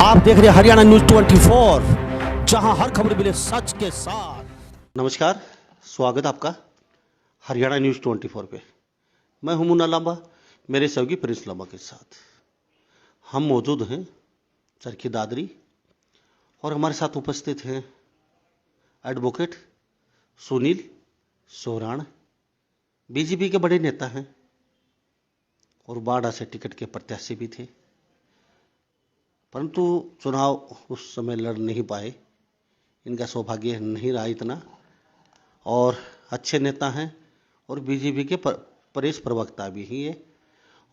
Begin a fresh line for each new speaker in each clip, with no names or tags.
आप देख रहे हैं हरियाणा न्यूज 24, जहां हर खबर मिले सच के साथ। नमस्कार, स्वागत आपका हरियाणा न्यूज 24 पे। मैं हूं मुन्ना लांबा, मेरे सहयोगी प्रिंस लांबा के साथ हम मौजूद हैं चरखी दादरी, और हमारे साथ उपस्थित हैं एडवोकेट सुनील सोराण, बीजेपी के बड़े नेता हैं और बाड़ा से टिकट के प्रत्याशी भी थे, परंतु चुनाव उस समय लड़ नहीं पाए। इनका सौभाग्य नहीं रहा इतना, और अच्छे नेता हैं और बीजेपी के प्रदेश प्रवक्ता भी ही है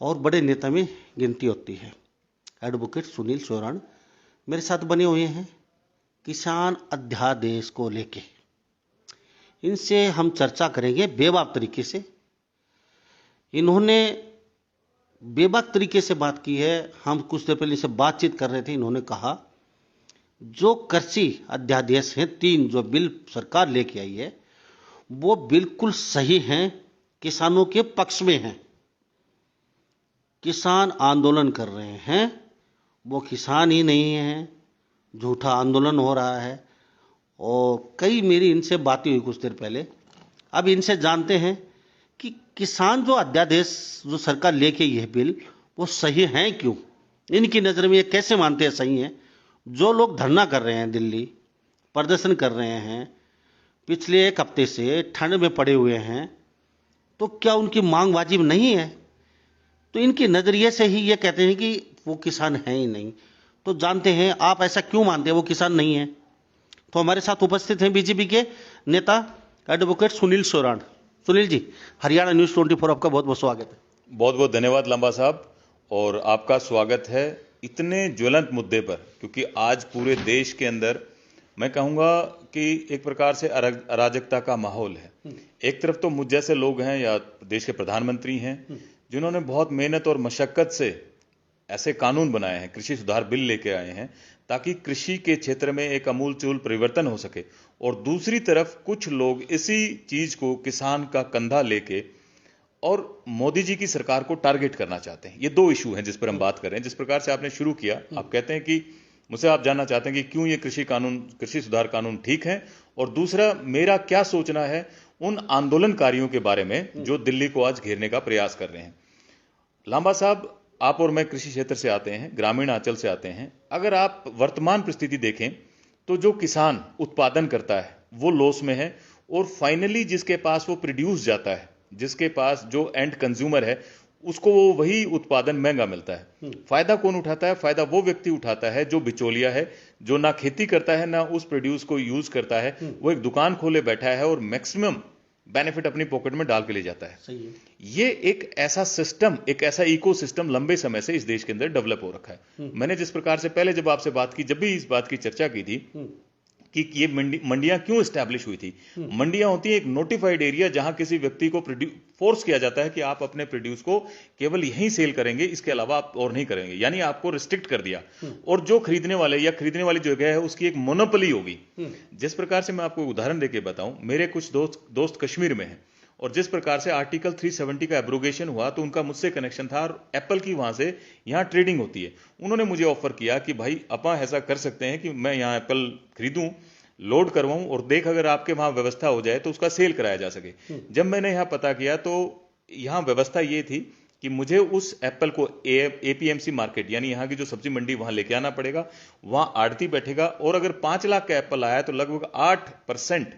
और बड़े नेता में गिनती होती है। एडवोकेट सुनील सोराण मेरे साथ बने हुए हैं किसान अध्यादेश को लेके। इनसे हम चर्चा करेंगे बेबाक तरीके से। इन्होंने बेबाक तरीके से बात की है। हम कुछ देर पहले इनसे बातचीत कर रहे थे। इन्होंने कहा जो कृषि अध्यादेश हैं 3 जो बिल सरकार लेके आई है वो बिल्कुल सही हैं, किसानों के पक्ष में हैं। किसान आंदोलन कर रहे हैं, वो किसान ही नहीं हैं, झूठा आंदोलन हो रहा है। और कई मेरी इनसे बातें हुई कुछ देर पहले। अब इनसे जानते हैं कि किसान जो अध्यादेश जो सरकार लेके ये बिल वो सही हैं क्यों, इनकी नज़र में ये कैसे मानते हैं सही हैं। जो लोग धरना कर रहे हैं, दिल्ली प्रदर्शन कर रहे हैं, पिछले 1 हफ्ते से ठंड में पड़े हुए हैं, तो क्या उनकी मांग वाजिब नहीं है? तो इनके नज़रिए से ही ये कहते हैं कि वो किसान हैं ही नहीं। तो जानते हैं आप ऐसा क्यों मानते हैं वो किसान नहीं है। तो हमारे साथ उपस्थित हैं बीजेपी के नेता एडवोकेट सुनील सोराण। सुनील जी, हरियाणा न्यूज़ 24 आपका बहुत बहुत स्वागत है।
बहुत बहुत धन्यवाद लांबा साहब, और आपका स्वागत है इतने ज्वलंत मुद्दे पर, क्योंकि आज पूरे देश के अंदर मैं कहूँगा कि एक प्रकार से अराजकता का माहौल है। एक तरफ तो मुझ जैसे लोग हैं या देश के प्रधानमंत्री हैं जिन्होंने बहुत मेहनत और मशक्कत से ऐसे कानून बनाए हैं, कृषि सुधार बिल लेके आए हैं ताकि कृषि के क्षेत्र में एक अमूलचूल परिवर्तन हो सके। और दूसरी तरफ कुछ लोग इसी चीज को किसान का कंधा लेके और मोदी जी की सरकार को टारगेट करना चाहते हैं। ये 2 इशू हैं जिस पर हम बात कर रहे हैं। जिस प्रकार से आपने शुरू किया, आप कहते हैं कि मुझसे आप जानना चाहते हैं कि क्यों ये कृषि सुधार कानून ठीक है, और दूसरा मेरा क्या सोचना है उन आंदोलनकारियों के बारे में जो दिल्ली को आज घेरने का प्रयास कर रहे हैं। लांबा साहब, आप और मैं कृषि क्षेत्र से आते हैं, ग्रामीण अंचल से आते हैं। अगर आप वर्तमान परिस्थिति देखें तो जो किसान उत्पादन करता है वो लॉस में है, और फाइनली जिसके पास वो प्रोड्यूस जाता है, जिसके पास जो एंड कंज्यूमर है, उसको वो वही उत्पादन महंगा मिलता है। फायदा कौन उठाता है? फायदा वो व्यक्ति उठाता है जो बिचौलिया है, जो ना खेती करता है ना उस प्रोड्यूस को यूज करता है। वो एक दुकान खोले बैठा है और मैक्सिमम बेनिफिट अपनी पॉकेट में डाल के ले जाता है।
सही है। ये
ये एक ऐसा सिस्टम, एक ऐसा इकोसिस्टम लंबे समय से इस देश के अंदर डेवलप हो रखा है। मैंने जिस प्रकार से पहले जब आपसे बात की, जब भी इस बात की चर्चा की थी कि ये मंडियां क्यों एस्टैब्लिश हुई थी। मंडियां होती है एक नोटिफाइड एरिया जहां किसी व्यक्ति को फोर्स किया जाता है कि आप अपने प्रोड्यूस को केवल यहीं सेल करेंगे, इसके अलावा आप और नहीं करेंगे, यानी आपको रिस्ट्रिक्ट कर दिया। और जो खरीदने वाले या खरीदने वाली जगह है उसकी एक मोनोपोली होगी। जिस प्रकार से मैं आपको उदाहरण देके बताऊं, मेरे कुछ दोस्त कश्मीर में हैं, और जिस प्रकार से आर्टिकल 370 का एब्रोगेशन हुआ तो उनका मुझसे कनेक्शन था, और एप्पल की वहां से यहां ट्रेडिंग होती है। उन्होंने मुझे ऑफर किया कि भाई अपा ऐसा कर सकते हैं कि मैं यहां एप्पल खरीदूं, लोड करवाऊं, और देख अगर आपके वहां व्यवस्था हो जाए तो उसका सेल कराया जा सके। जब मैंने यहां पता किया तो यहां व्यवस्था ये थी कि मुझे उस एप्पल को एपीएमसी मार्केट यानी यहां की जो सब्जी मंडी वहां लेके आना पड़ेगा, वहां आड़ती बैठेगा, और अगर 5 लाख का एप्पल आया तो लगभग 8%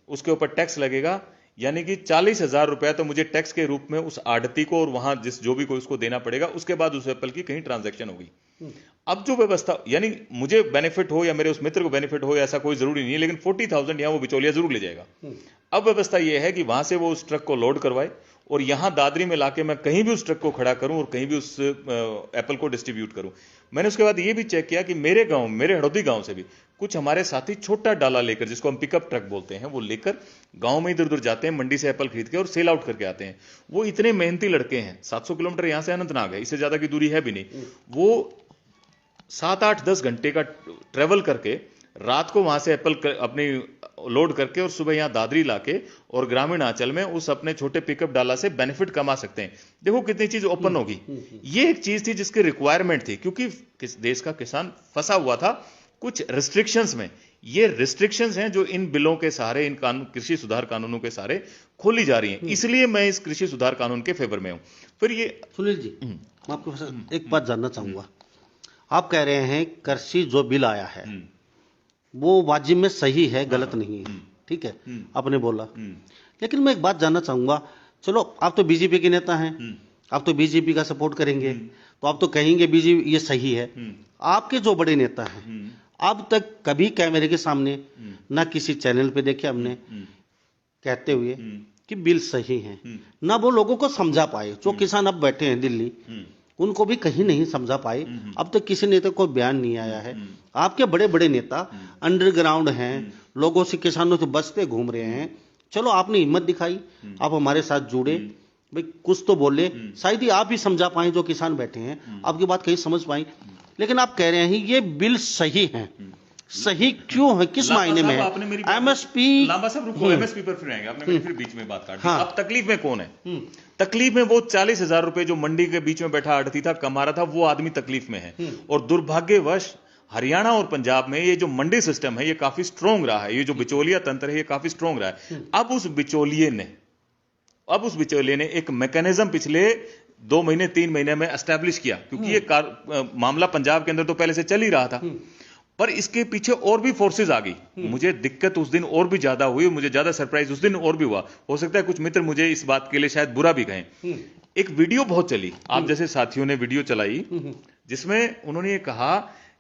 उसके ऊपर टैक्स लगेगा, यानी कि 40,000 रुपया तो मुझे टैक्स के रूप में उस आड़ती को और वहां जो भी कोई उसको देना पड़ेगा। उसके बाद उस एप्पल की कहीं ट्रांजैक्शन होगी। अब जो व्यवस्था, यानी मुझे बेनिफिट हो या मेरे उस मित्र को बेनिफिट हो ऐसा कोई जरूरी नहीं है, लेकिन 40,000 यहां वो बिचौलिया जरूर ले जाएगा। अब व्यवस्था यह है कि वहां से वो उस ट्रक को लोड करवाए और यहां दादरी में लाके मैं कहीं भी उस ट्रक को खड़ा करूं और कहीं भी उस एप्पल को डिस्ट्रीब्यूट करूं। मैंने उसके बाद ये भी चेक किया कि मेरे गांव, मेरे हड़ौदी गांव से भी कुछ हमारे साथी छोटा डाला लेकर, जिसको हम पिकअप ट्रक बोलते हैं, वो लेकर गांव में इधर उधर जाते हैं, मंडी से एप्पल खरीद के और सेल आउट करके आते हैं। वो इतने मेहनती लड़के हैं। 700 किलोमीटर यहां से अनंतनाग है, इससे ज्यादा की दूरी है भी नहीं। वो 7, 8, 10 घंटे का ट्रेवल करके रात को वहां से एप्पल अपनी लोड करके और सुबह यहां दादरी लाके और ग्रामीण अंचल में उस अपने छोटे पिकअप डाला से बेनिफिट कमा सकते हैं। देखो कितनी चीज ओपन होगी। ये एक चीज थी जिसकी रिक्वायरमेंट थी, क्योंकि देश का किसान फंसा हुआ था कुछ रिस्ट्रिक्शंस में। ये रिस्ट्रिक्शंस हैं जो इन बिलों के सहारे, इन कृषि सुधार कानूनों के सहारे खोली जा रही हैं। इसलिए मैं इस कृषि सुधार कानून के फेवर में हूं। फिर ये
सुनील जी, मैं आपको एक बात जानना चाहूंगा। आप कह रहे हैं कृषि जो बिल आया है वो वाजिब में सही है, गलत नहीं है, ठीक है, आपने बोला। लेकिन मैं एक बात जानना चाहूंगा, चलो आप तो बीजेपी के नेता हैं, आप तो बीजेपी का सपोर्ट करेंगे, तो आप तो कहेंगे बीजेपी ये सही है। आपके जो बड़े नेता हैं अब तक कभी कैमरे के सामने ना किसी चैनल पे देखे हमने कहते हुए कि बिल सही है, ना वो लोगों को समझा पाए। जो किसान अब बैठे हैं दिल्ली, उनको भी कहीं नहीं समझा पाए। अब तक किसी नेता को बयान नहीं आया है। आपके बड़े बड़े नेता अंडरग्राउंड हैं, लोगों से, किसानों से बचते घूम रहे हैं। चलो आपने हिम्मत दिखाई, आप हमारे साथ जुड़े, भाई कुछ तो बोले, शायद ही आप ही समझा पाए जो किसान बैठे हैं, आपकी बात कहीं समझ पाए। लेकिन आप कह रहे हैं ये बिल सही है। सही क्यों है, किस मायने में है? एमएसपी,
लांबा साहब रुको, एमएसपी पर फिर आएंगे। आपने मेरी फिर बीच में बात काट दी। अब तकलीफ में कौन है? तकलीफ में वो 40,000 रुपए जो मंडी के बीच में बैठा आड़ती था कमा रहा था, वो आदमी तकलीफ में है। और दुर्भाग्यवश हरियाणा और पंजाब में ये जो मंडी सिस्टम है ये काफी स्ट्रांग रहा है। ये जो बिचौलिया तंत्र है ये काफी स्ट्रांग रहा है। अब उस बिचौलिए ने एक मैकेनिज्म पिछले 2 महीने 3 महीने में एस्टैब्लिश किया, क्योंकि ये मामला पंजाब के अंदर तो पहले से चल ही रहा था, पर इसके पीछे और भी फोर्सेज आ गई। मुझे दिक्कत उस दिन और भी ज्यादा हुई, मुझे ज्यादा सरप्राइज उस दिन और भी हुआ। हो सकता है कुछ मित्र मुझे इस बात के लिए शायद बुरा भी कहें। एक वीडियो बहुत चली, आप जैसे साथियों ने वीडियो चलाई, जिसमें उन्होंने ये कहा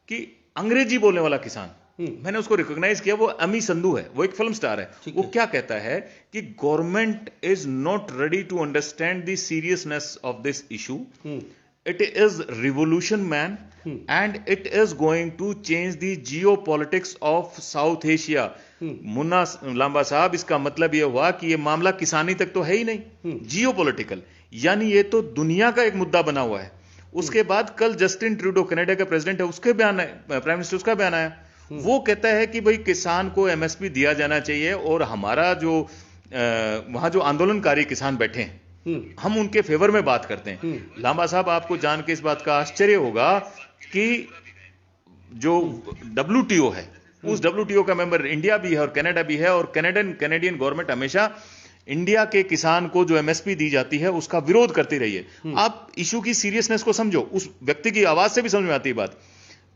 कि अंग्रेजी बोलने वाला किसान, मैंने उसको रिकॉग्नाइज किया, वो अमी संधू है, वो एक फिल्म स्टार है। वो क्या कहता है कि government is not ready to understand the seriousness of this issue, it is revolution man and it is going to change the geopolitics of south Asia. Munna Lamba साहब, इसका मतलब यह हुआ कि यह मामला किसानी तक तो है ही नहीं, जियोपॉलिटिकल, यानी ये तो दुनिया का एक मुद्दा बना हुआ है। उसके बाद कल जस्टिन ट्रूडो, कनाडा का प्रेसिडेंट है, उसके बयान, प्राइम मिनिस्टर, उसका बयान आया। वो कहता है कि भाई किसान को एमएसपी दिया जाना चाहिए, और हमारा जो वहां जो आंदोलनकारी किसान बैठे हैं हम उनके फेवर में बात करते हैं। लांबा साहब, आपको जान के इस बात का आश्चर्य होगा कि जो WTO है, उस WTO का मेंबर इंडिया भी है और कनाडा भी है, और कैनेडियन गवर्नमेंट हमेशा इंडिया के किसान को जो एमएसपी दी जाती है उसका विरोध करती रही है। आप इशू की सीरियसनेस को समझो, उस व्यक्ति की आवाज से भी समझ में आती है बात।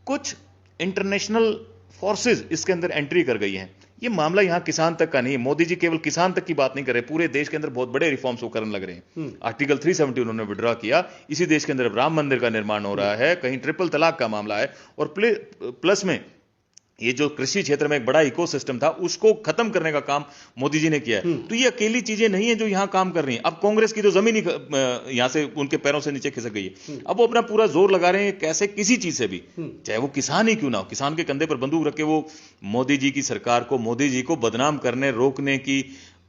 कुछ इंटरनेशनल फोर्सेज इसके अंदर एंट्री कर गई हैं। ये मामला यहां किसान तक का नहीं, मोदी जी केवल किसान तक की बात नहीं कर रहे, पूरे देश के अंदर बहुत बड़े रिफॉर्म्स वो करने लग रहे हैं। आर्टिकल 370 उन्होंने विड्रॉ किया, इसी देश के अंदर अब राम मंदिर का निर्माण हो रहा है, कहीं ट्रिपल तलाक का मामला है, और प्लस में ये जो कृषि क्षेत्र में एक बड़ा इकोसिस्टम था उसको खत्म करने का काम मोदी जी ने किया है। तो ये अकेली चीजें नहीं है जो यहां काम कर रही हैं। अब कांग्रेस की तो जमीन ही यहां से उनके पैरों से नीचे खिसक गई है। अब वो अपना पूरा जोर लगा रहे हैं कैसे किसी चीज से भी, चाहे वो किसान ही क्यों ना हो, किसान के कंधे पर बंदूक रख के वो मोदी जी की सरकार को, मोदी जी को बदनाम करने, रोकने की,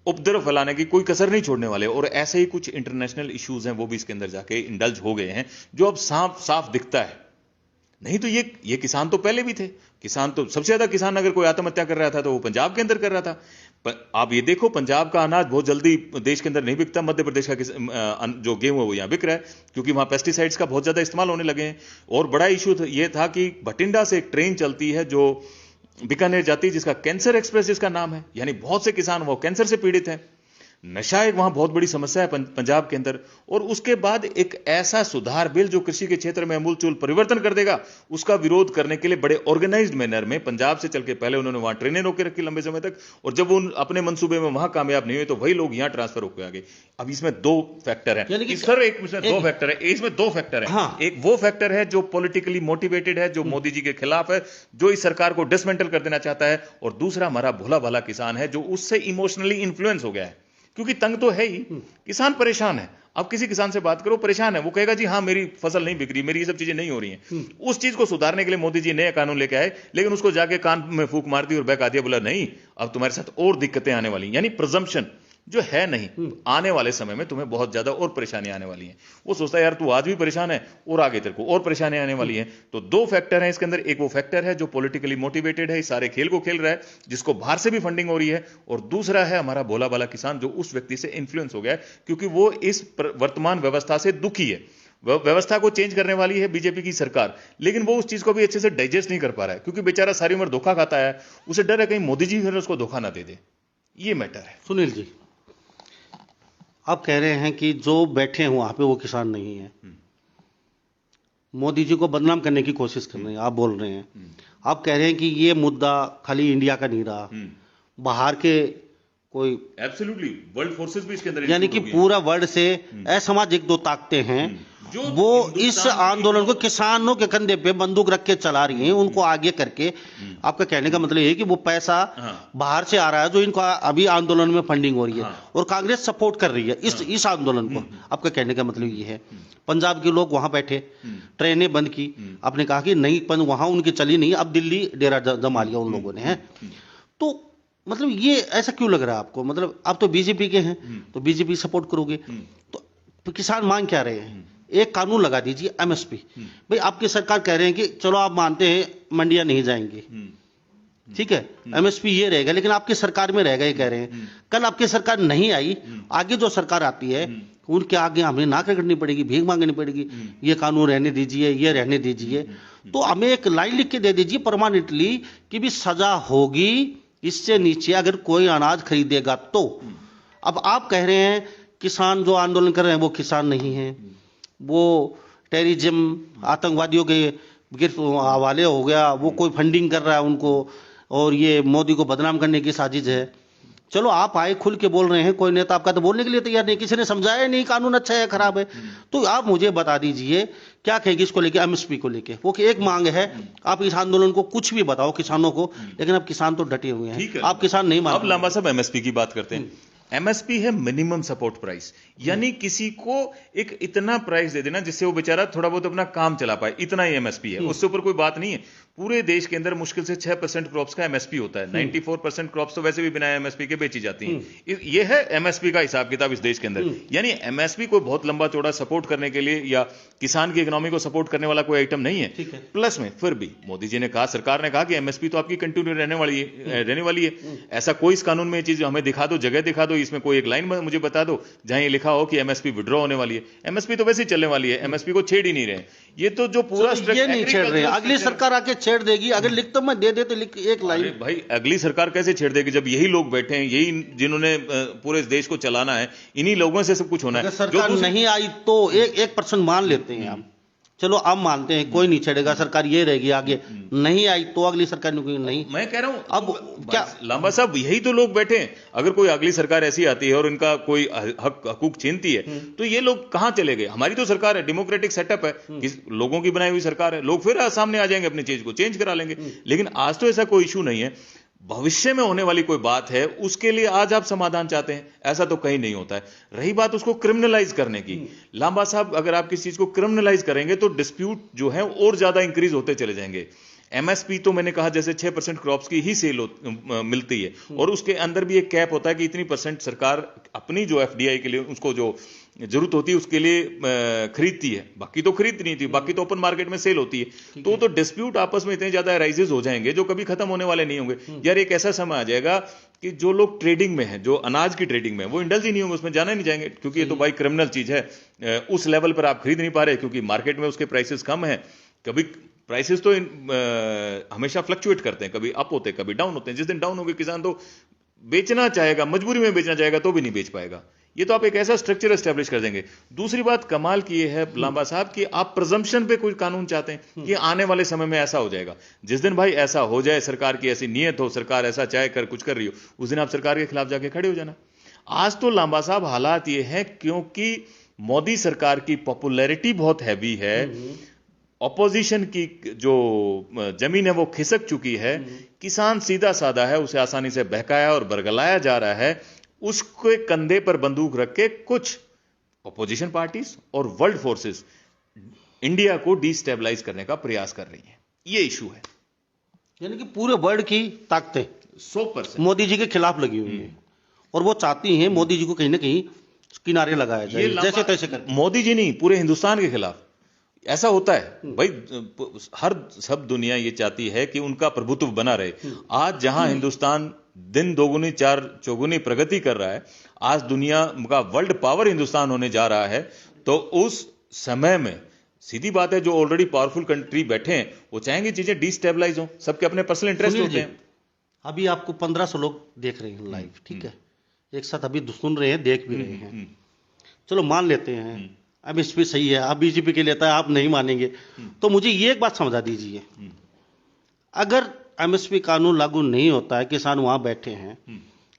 उपद्रव फैलाने की कोई कसर नहीं छोड़ने वाले। और ऐसे ही कुछ इंटरनेशनल इश्यूज हैं वो भी इसके अंदर जाके इंडल्ज हो गए हैं, जो अब साफ साफ दिखता है। नहीं तो ये किसान तो पहले भी थे। किसान तो सबसे ज्यादा, किसान अगर कोई आत्महत्या कर रहा था तो वो पंजाब के अंदर कर रहा था। आप ये देखो, पंजाब का अनाज बहुत जल्दी देश के अंदर नहीं बिकता, मध्य प्रदेश का जो गेहूं है वो यहां बिक रहा है, क्योंकि वहां पेस्टिसाइड्स का बहुत ज्यादा इस्तेमाल होने लगे हैं। और बड़ा इशू ये था कि भटिंडा से एक ट्रेन चलती है जो बीकानेर जाती है, जिसका कैंसर एक्सप्रेस जिसका नाम है, यानी बहुत से किसान वो कैंसर से पीड़ित हैं। नशा एक वहां बहुत बड़ी समस्या है पंजाब के अंदर। और उसके बाद एक ऐसा सुधार बिल जो कृषि के क्षेत्र में अमूलचूल परिवर्तन कर देगा, उसका विरोध करने के लिए बड़े ऑर्गेनाइज्ड मैनर में पंजाब से चल के पहले उन्होंने वहां ट्रेनें रोके रखी लंबे समय तक, और जब वो अपने मंसूबे में वहां कामयाब नहीं हुए तो वही लोग यहां ट्रांसफर होकर आ गए। अब इसमें 2 फैक्टर है सर, इसमें 2 फैक्टर है, इसमें 2 फैक्टर है। हाँ। एक वो फैक्टर है जो पॉलिटिकली मोटिवेटेड है, जो मोदी जी के खिलाफ है, जो इस सरकार को डिसमेंटल कर देना चाहता है, और दूसरा हमारा भोला भाला किसान है जो उससे इमोशनली इन्फ्लुएंस हो गया है, क्योंकि तंग तो है ही, किसान परेशान है। अब किसी किसान से बात करो, परेशान है, वो कहेगा जी हाँ मेरी फसल नहीं बिक रही, मेरी ये सब चीजें नहीं हो रही हैं। उस चीज को सुधारने के लिए मोदी जी नया कानून लेके आए, लेकिन उसको जाके कान में फूंक मार दी और बहका दिया, बोला नहीं अब तुम्हारे साथ और दिक्कतें आने वाली। यानी प्रिजम्पशन, जो है नहीं, तो आने वाले समय में तुम्हें बहुत ज्यादा और परेशानी आने वाली है। वो सोचता है यार तू आज भी परेशान है और आगे तेरे को और परेशानी आने वाली है। तो दो फैक्टर हैं इसके अंदर, एक वो फैक्टर है जो पॉलिटिकली मोटिवेटेड है, इस सारे खेल को खेल रहा है, जिसको बाहर से भी फंडिंग हो रही है, और दूसरा है हमारा भोला भाला किसान जो उस व्यक्ति से इन्फ्लुएंस हो गया है, क्योंकि वो इस वर्तमान व्यवस्था से दुखी है। व्यवस्था को चेंज करने वाली है बीजेपी की सरकार, लेकिन वो उस चीज को भी अच्छे से डाइजेस्ट नहीं कर पा रहा है, क्योंकि बेचारा सारी उम्र धोखा खाता है, उसे डर है कहीं मोदी जी फिर उसको धोखा ना दे दे। ये मैटर है।
सुनील जी, आप कह रहे हैं कि जो बैठे हैं वहां पे वो किसान नहीं है, मोदी जी को बदनाम करने की कोशिश कर रहे हैं, आप बोल रहे हैं। आप कह रहे हैं कि ये मुद्दा खाली इंडिया का नहीं रहा, बाहर के कोई
एब्सोल्युटली वर्ल्ड फोर्सेस भी इसके अंदर,
यानी कि पूरा वर्ल्ड से असामाजिक दो ताकतें हैं
जो
वो इस आंदोलन को किसानों के कंधे पे बंदूक रख के चला रही हैं, उनको आगे करके। आपका कहने का मतलब ये है कि वो पैसा बाहर से आ रहा है जो इनको अभी आंदोलन में फंडिंग हो रही है, और कांग्रेस सपोर्ट कर रही है इस आंदोलन को। आपका कहने का मतलब ये है। पंजाब के लोग वहां बैठे, ट्रेनें बंद की, आपने कहा कि नहीं वहां उनकी चली नहीं, अब दिल्ली डेरा जमा लिया उन लोगों ने, है। तो मतलब ये ऐसा क्यों लग रहा है आपको? मतलब आप तो बीजेपी के हैं, तो बीजेपी सपोर्ट करोगे, तो किसान मांग क्या रहे हैं? एक कानून लगा दीजिए, एमएसपी। भाई आपकी सरकार कह रहे हैं कि चलो आप मानते हैं मंडियां नहीं जाएंगी, ठीक है, एमएसपी ये रहेगा, लेकिन आपकी सरकार में रहेगा, ये कह रहे हैं। कल आपकी सरकार नहीं आई, आगे जो सरकार आती है उनके आगे हमें नाक रगड़नी पड़ेगी, भीख मांगनी पड़ेगी, ये कानून रहने दीजिए, ये रहने दीजिए। तो हमें एक लाइन लिख के दे दीजिए परमानेंटली कि भी सजा होगी, इससे नीचे अगर कोई अनाज खरीदेगा तो। अब आप कह रहे हैं किसान जो आंदोलन कर रहे हैं वो किसान नहीं है, वो टेररिज्म, आतंकवादियों के हवाले हो गया, वो कोई फंडिंग कर रहा है उनको, और ये मोदी को बदनाम करने की साजिश है। चलो आप आए खुल के बोल रहे हैं, कोई नेता आपका तो बोलने के लिए तैयार नहीं, किसी ने समझाया नहीं कानून अच्छा है खराब है। तो आप मुझे बता दीजिए क्या कहेगी इसको लेके, एमएसपी को लेके। वो एक मांग है, आप इस आंदोलन को कुछ भी बताओ किसानों को, लेकिन अब किसान तो डटे हुए हैं, आप किसान नहीं मान।
अब लांबा साहब एमएसपी की बात करते हैं। एमएसपी है मिनिमम सपोर्ट प्राइस, यानी किसी को एक इतना प्राइस दे देना जिससे वो बेचारा थोड़ा बहुत अपना काम चला पाए, इतना ही एमएसपी है, उससे ऊपर कोई बात नहीं है। पूरे देश के अंदर मुश्किल से 6% क्रॉप्स का एमएसपी होता है, 94% क्रॉप्स तो वैसे भी बिना एमएसपी के बेची जाती हैं। ये है एमएसपी का हिसाब किताब इस देश के अंदर। यानी एमएसपी को बहुत लंबा चौड़ा सपोर्ट करने के लिए या किसान की इकोनॉमी को सपोर्ट करने वाला कोई आइटम नहीं है। प्लस में फिर भी मोदी जी ने कहा, सरकार ने कहा कि एमएसपी तो आपकी कंटिन्यू रहने वाली है। ऐसा कोई इस कानून में चीज हमें दिखा दो, जगह दिखा दो, इसमें कोई एक लाइन मुझे बता दो जहां ये लिखा हो कि एमएसपी विड्रॉ होने वाली है। एमएसपी तो वैसे ही चलने वाली है, एमएसपी को छेड़ ही नहीं रहे। ये तो जो पूरा
ये नहीं छेड़ रहे, अगली सरकार आके छेड़ देगी। अगर लिख तो मैं दे दे तो लिख एक लाइन।
भाई अगली सरकार कैसे छेड़ देगी जब यही लोग बैठे हैं, यही जिन्होंने पूरे देश को चलाना है, इन्हीं लोगों से सब कुछ होना है।
सरकार नहीं आई तो 1% मान लेते हैं आप, चलो आप मानते हैं कोई नहीं छेड़ेगा, सरकार ये रहेगी आगे, नहीं आई तो अगली सरकार नहीं।
मैं कह रहा हूं
अब क्या
लांबा साहब, यही तो लोग बैठे हैं। अगर कोई अगली सरकार ऐसी आती है और इनका कोई हकूक छीनती है तो ये लोग कहां चले गए? हमारी तो सरकार है, डेमोक्रेटिक सेटअप है, लोगों की बनाई हुई सरकार है, लोग फिर सामने आ जाएंगे, अपनी चीज को चेंज करा लेंगे। लेकिन आज तो ऐसा कोई इशू नहीं है। भविष्य में होने वाली कोई बात है उसके लिए आज आप समाधान चाहते हैं, ऐसा तो कहीं नहीं होता है। रही बात उसको क्रिमिनलाइज करने की, लांबा साहब अगर आप किसी चीज को क्रिमिनलाइज करेंगे तो डिस्प्यूट जो है और ज्यादा इंक्रीज होते चले जाएंगे। एमएसपी तो मैंने कहा जैसे 6% क्रॉप्स की ही सेल मिलती है, और उसके अंदर भी एक कैप होता है कि इतनी % सरकार अपनी जो एफडीआई के लिए उसको जो जरूरत होती है उसके लिए खरीदती है, बाकी तो खरीदती नहीं थी, बाकी तो ओपन मार्केट में सेल होती है। तो डिस्प्यूट आपस में इतने ज्यादा राइजेस हो जाएंगे जो कभी खत्म होने वाले नहीं होंगे। यार एक ऐसा समय आ जाएगा कि जो लोग ट्रेडिंग में हैं, जो अनाज की ट्रेडिंग में, वो इंडल्ज ही नहीं होंगे, उसमें जाना नहीं जाएंगे, क्योंकि ये तो भाई क्रिमिनल चीज है। उस लेवल पर आप खरीद नहीं पा रहे क्योंकि मार्केट में उसके प्राइसेस कम है। कभी प्राइसेस तो हमेशा फ्लक्चुएट करते हैं, कभी अप होते हैं कभी डाउन होते हैं। जिस दिन डाउन होंगे किसान तो बेचना चाहेगा, मजबूरी में बेचना चाहेगा तो भी नहीं बेच पाएगा। ये तो आप एक ऐसा स्ट्रक्चर एस्टेब्लिश कर देंगे। दूसरी बात कमाल की ये है लांबा साहब कि आप प्रिजम्पशन पे कोई कानून चाहते हैं कि आने वाले समय में ऐसा हो जाएगा। जिस दिन भाई ऐसा हो जाए, सरकार की ऐसी नीयत हो, सरकार ऐसा चाहे कर कुछ कर रही हो, उस दिन आप सरकार के खिलाफ जाके खड़े हो जाना। आज तो लांबा साहब हालात ये हैं क्योंकि मोदी सरकार की पॉपुलैरिटी बहुत हैवी है, ऑपोजिशन की जो जमीन है वो खिसक चुकी है, किसान सीधा साधा है, उसे आसानी से बहकाया और बरगलाया जा रहा है। उसके कंधे पर बंदूक रख के कुछ ऑपोजिशन पार्टीज और वर्ल्ड फोर्सेस इंडिया को डिस्टेबलाइज करने का प्रयास कर रही हैं। ये इशू है,
यानी कि पूरे वर्ल्ड की ताकतें
100%
मोदी जी के खिलाफ लगी हुई है। और वो चाहती हैं मोदी जी को कहीं ना कहीं किनारे लगाया जाए, जैसे तैसे कर।
मोदी जी नहीं, पूरे हिंदुस्तान के खिलाफ ऐसा होता है भाई। हर सब दुनिया ये चाहती है कि उनका प्रभुत्व बना रहे। आज जहां हिंदुस्तान दिन दोगुनी चार चौगुनी प्रगति कर रहा है, आज दुनिया का वर्ल्ड पावर हिंदुस्तान होने जा रहा है, तो उस समय में सीधी बात है जो ऑलरेडी पावरफुल कंट्री बैठे हैं वो चाहेंगे चीजें डिस्टेबलाइज हो, सबके अपने पर्सनल इंटरेस्ट होते हैं।
अभी आपको 1500 लोग देख रहे हैं लाइव, ठीक है, एक साथ अभी सुन रहे हैं, देख भी रहे हैं, चलो मान लेते हैं एमएसपी सही है, आप बीजेपी के लेता है, आप नहीं मानेंगे, तो मुझे ये एक बात समझा दीजिए, अगर एमएसपी कानून लागू नहीं होता है, किसान वहां बैठे हैं,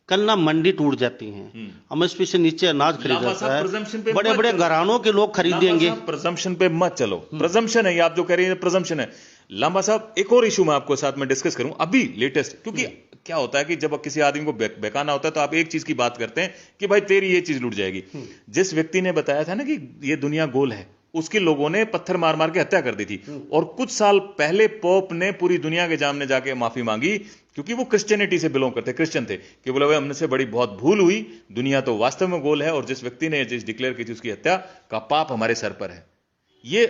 कल ना मंडी टूट जाती है, एमएसपी से नीचे अनाज खरीदा जाता है, बड़े बड़े घरानों के लोग खरीदेंगे।
प्रजम्पशन पे मत चलो, प्रजम्पशन है ये आप जो कह रहे हैं, प्रजम्पशन है। लांबा साहब एक और इशू मैं आपको साथ में डिस्कस करूं अभी लेटेस्ट, क्योंकि क्या होता है कि जब किसी आदमी को बेकाना होता है तो आप एक चीज की बात करते हैं कि भाई तेरी ये चीज लूट जाएगी। जिस व्यक्ति ने बताया था ना कि ये दुनिया गोल है, उसके लोगों ने पत्थर मार मार के हत्या कर दी थी, और कुछ साल पहले पोप ने पूरी दुनिया के सामने जाके माफी मांगी, क्योंकि वो क्रिश्चियनिटी से बिलोंग करते, क्रिश्चियन थे, कि बोले भाई हमने से बड़ी बहुत भूल हुई, दुनिया तो वास्तव में गोल है और जिस व्यक्ति ने जिस डिक्लेयर की थी उसकी हत्या का पाप हमारे सर पर है। ये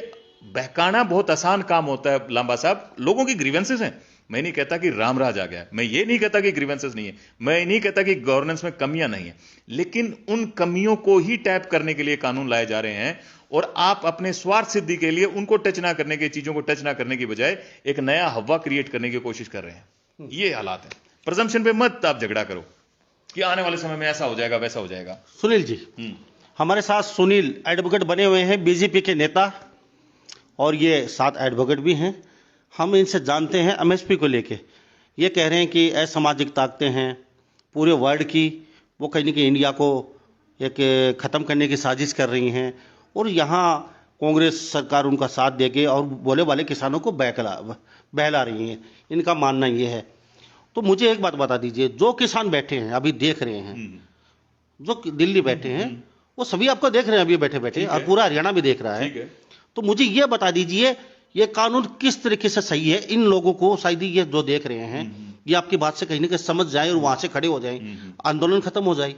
बहकाना बहुत आसान काम होता है लांबा साहब, लोगों की ग्रीवेंसेस हैं। मैं नहीं कहता कि रामराज आ गया, मैं ये नहीं कहता कि ग्रीवेंसेस नहीं है, मैं नहीं कहता कि गवर्नेंस में कमियां नहीं है, लेकिन उन कमियों को ही टैप करने के लिए कानून लाए जा रहे हैं, और आप अपने स्वार्थ सिद्धि के लिए उनको टच ना करने की, चीजों को टच ना करने की बजाय एक नया हवा क्रिएट करने की कोशिश कर रहे हैं। ये हालात है। प्रजम्पशन पे मत आप झगड़ा करो कि आने वाले समय में ऐसा हो जाएगा वैसा हो जाएगा।
सुनील जी, हमारे साथ सुनील एडवोकेट बने हुए हैं, बीजेपी के नेता, और ये 7 एडवोकेट भी हैं। हम इनसे जानते हैं एमएसपी को लेके, ये कह रहे हैं कि असामाजिक ताकतें हैं पूरे वर्ल्ड की, वो कहीं ना कहीं इंडिया को एक ख़त्म करने की साजिश कर रही हैं, और यहाँ कांग्रेस सरकार उनका साथ देके और बोले वाले किसानों को बहला रही है, इनका मानना ये है। तो मुझे एक बात बता दीजिए, जो किसान बैठे हैं अभी देख रहे हैं, जो दिल्ली बैठे हैं, वो सभी आपको देख रहे हैं अभी बैठे बैठे, और पूरा हरियाणा भी देख रहा है, तो मुझे ये बता दीजिए ये कानून किस तरीके से सही है, इन लोगों को शायद ये जो देख रहे हैं ये आपकी बात से कहीं ना कहीं समझ जाए और वहां से खड़े हो जाए, आंदोलन खत्म हो जाए।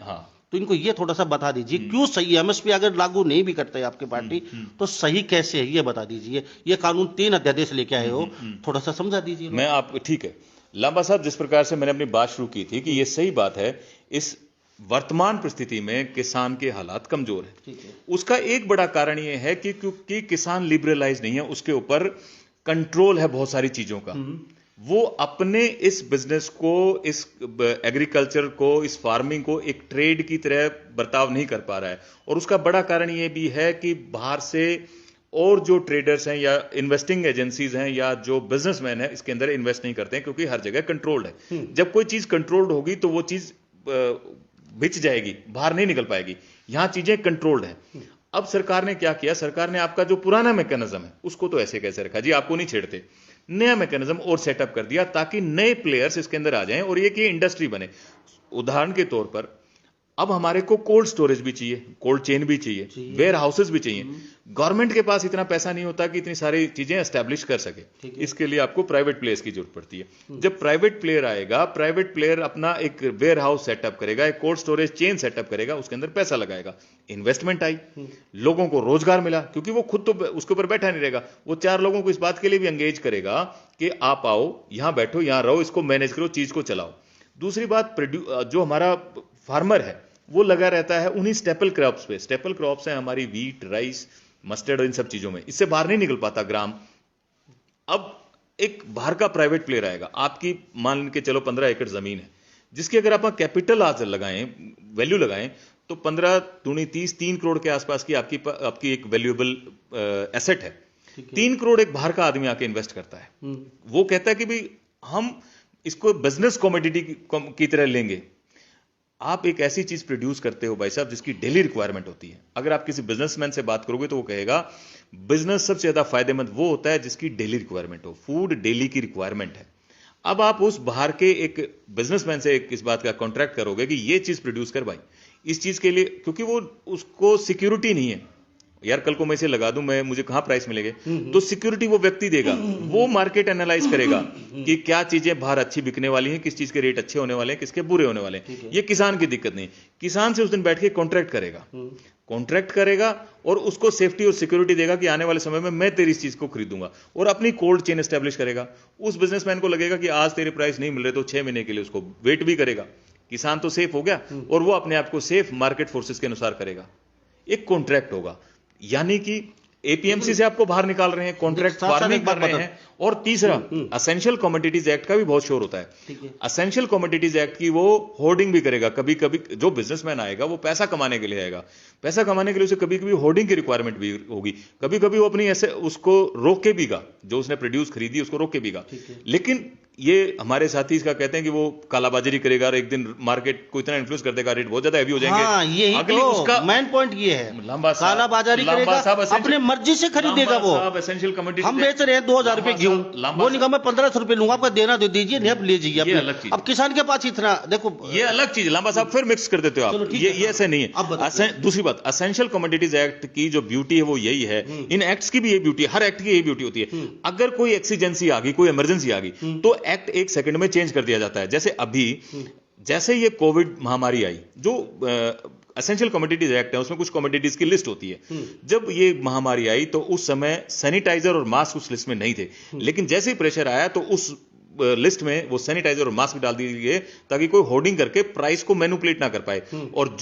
तो इनको ये थोड़ा सा बता दीजिए क्यों सही है। एमएसपी अगर लागू नहीं भी करते आपकी पार्टी तो सही कैसे है ये बता दीजिए। ये कानून 3 अध्यादेश लेके आए हो, थोड़ा सा समझा दीजिए।
मैं आप ठीक है लांबा साहब, जिस प्रकार से मैंने अपनी बात शुरू की थी कि ये सही बात है, इस वर्तमान परिस्थिति में किसान के हालात कमजोर है। उसका एक बड़ा कारण यह है कि क्योंकि किसान लिबरलाइज नहीं है, उसके ऊपर कंट्रोल है बहुत सारी चीजों का, वो अपने इस बिजनेस को, इस एग्रीकल्चर को, इस फार्मिंग को एक ट्रेड की तरह बर्ताव नहीं कर पा रहा है। और उसका बड़ा कारण यह भी है कि बाहर से और जो ट्रेडर्स हैं या इन्वेस्टिंग एजेंसीज हैं या जो बिजनेसमैन है इसके अंदर इन्वेस्ट नहीं करते हैं, क्योंकि हर जगह कंट्रोल्ड है। जब कोई चीज कंट्रोल्ड होगी तो वो चीज बिच जाएगी, बाहर नहीं निकल पाएगी। यहां चीजें कंट्रोल्ड हैं। अब सरकार ने क्या किया, सरकार ने आपका जो पुराना मैकेनिज्म है उसको तो ऐसे कैसे रखा जी, आपको नहीं छेड़ते, नया मैकेनिज्म और सेटअप कर दिया ताकि नए प्लेयर्स इसके अंदर आ जाएं और ये कि इंडस्ट्री बने। उदाहरण के तौर पर अब हमारे को कोल्ड स्टोरेज भी चाहिए, कोल्ड चेन भी चाहिए, वेयर हाउसेस भी चाहिए। गवर्नमेंट के पास इतना पैसा नहीं होता कि इतनी सारी चीजें एस्टेब्लिश कर सके। इसके लिए आपको प्राइवेट प्लेयर्स की जरूरत पड़ती है। जब प्राइवेट प्लेयर आएगा, प्राइवेट प्लेयर अपना एक वेयर हाउस सेटअप करेगा, एक कोल्ड स्टोरेज चेन सेटअप करेगा, उसके अंदर पैसा लगाएगा, इन्वेस्टमेंट आई, लोगों को रोजगार मिला, क्योंकि वो खुद तो उसके ऊपर बैठा नहीं रहेगा, वो 4 लोगों को इस बात के लिए भी एंगेज करेगा कि आप आओ, यहां बैठो, यहां रहो, इसको मैनेज करो, चीज को चलाओ। दूसरी बात, जो हमारा फार्मर है वो लगा रहता है उन्हीं स्टेपल क्रॉप्स पे। स्टेपल क्रॉप्स हैं हमारी वीट, राइस, मस्टर्ड, इन सब चीजों में, इससे बाहर नहीं निकल पाता ग्राम। अब एक बाहर का प्राइवेट प्लेयर आएगा, आपकी मान के चलो 15 एकड़ जमीन है, जिसकी अगर आप कैपिटल आज लगाएं, वैल्यू लगाएं, तो 15 दूनी 30, 3 करोड़ के आसपास की आपकी एक वैल्यूएबल एसेट है। 3 करोड़ एक बाहर का आदमी आके इन्वेस्ट करता है, वो कहता है कि भाई हम इसको बिजनेस कॉमोडिटी की तरह लेंगे। आप एक ऐसी चीज प्रोड्यूस करते हो भाई साहब जिसकी डेली रिक्वायरमेंट होती है। अगर आप किसी बिजनेसमैन से बात करोगे तो वो कहेगा बिजनेस सबसे ज्यादा फायदेमंद वो होता है जिसकी डेली रिक्वायरमेंट हो, फूड डेली की रिक्वायरमेंट है। अब आप उस बाहर के एक बिजनेसमैन से इस बात का कॉन्ट्रैक्ट करोगे कि ये चीज प्रोड्यूस कर भाई, इस चीज के लिए, क्योंकि वो उसको सिक्योरिटी नहीं है, यार कल को मैं इसे लगा दूं, मैं मुझे कहां प्राइस मिलेंगे, तो सिक्योरिटी वो व्यक्ति देगा, वो मार्केट एनालाइज करेगा कि क्या चीजें बाहर अच्छी बिकने वाली हैं, किस चीज के रेट अच्छे होने वाले हैं, किसके बुरे होने वाले हैं। ये किसान की दिक्कत नहीं, किसान से उस दिन बैठ के कॉन्ट्रैक्ट करेगा और उसको सेफ्टी और सिक्योरिटी देगा कि आने वाले समय में मैं तेरी इस चीज को खरीदूंगा, और अपनी कोल्ड चेन एस्टेब्लिश करेगा। उस बिजनेसमैन को लगेगा कि आज तेरे प्राइस नहीं मिल रहे तो 6 महीने के लिए उसको वेट भी करेगा। किसान तो सेफ हो गया और वो अपने आप को सेफ मार्केट फोर्सेस के अनुसार करेगा। एक कॉन्ट्रैक्ट होगा, यानी कि एपीएमसी से आपको बाहर निकाल रहे हैं, कॉन्ट्रैक्ट फार्मिंग कर रहे हैं। और तीसरा, असेंशियल कमोडिटीज एक्ट का भी बहुत शोर होता है। असेंशियल कमोडिटीज एक्ट की वो होर्डिंग भी करेगा। कभी कभी जो बिजनेसमैन आएगा वो पैसा कमाने के लिए आएगा, पैसा कमाने के लिए उसे कभी कभी होर्डिंग की रिक्वायरमेंट भी होगी, कभी कभी वो अपनी ऐसे उसको रोक के बीगा, जो उसने प्रोड्यूस खरीदी उसको रोक के बीगा। लेकिन ये हमारे साथी इसका कहते हैं कि वो कालाबाजारी करेगा और एक दिन मार्केट को इतना इन्फ्लुएंस कर देगा, रेट बहुत ज्यादा हैवी हो जाएंगे।
हाँ, यही
अगली
तो
उसका
मेन पॉइंट ये है,
लांबा
कालाबाजारी करेगा, अपने मर्जी से खरीदेगा वो।
एसेंशियल कमोडिटी
हम बेच रहे हैं 2000 रुपए गेहूं, वो निकल मैं 1500 रुपए लूंगा, आपका देना दे दीजिए, नहीं लीजिए।
ये अलग चीज।
अब किसान के पास इतना, देखो
ये अलग चीज, लांबा साहब फिर मिक्स कर देते हो आप, ये ऐसे नहीं है। दूसरी बात, असेंशियल कमोडिटीज एक्ट की जो ब्यूटी है वो यही है, इन एक्ट्स की भी यही ब्यूटी है, हर एक्ट की यही ब्यूटी होती है। अगर कोई एक्सीजेंसी आ गई, कोई इमरजेंसी आ गई, तो एक्ट एक सेकंड में चेंज कर दिया जाता है। जैसे अभी, जैसे ये कोविड महामारी आई, जो एसेंशियल कमोडिटीज एक्ट है उसमें कुछ कमोडिटीज की लिस्ट होती है। जब ये महामारी आई तो उस समय सैनिटाइजर और मास्क उस लिस्ट में नहीं थे, लेकिन जैसे ही प्रेशर आया तो उस लिस्ट में वो सैनिटाइजर और मास्क भी डाल दिए गए ताकि कोई होर्डिंग करके प्राइस को मैनिपुलेट ना कर पाए। और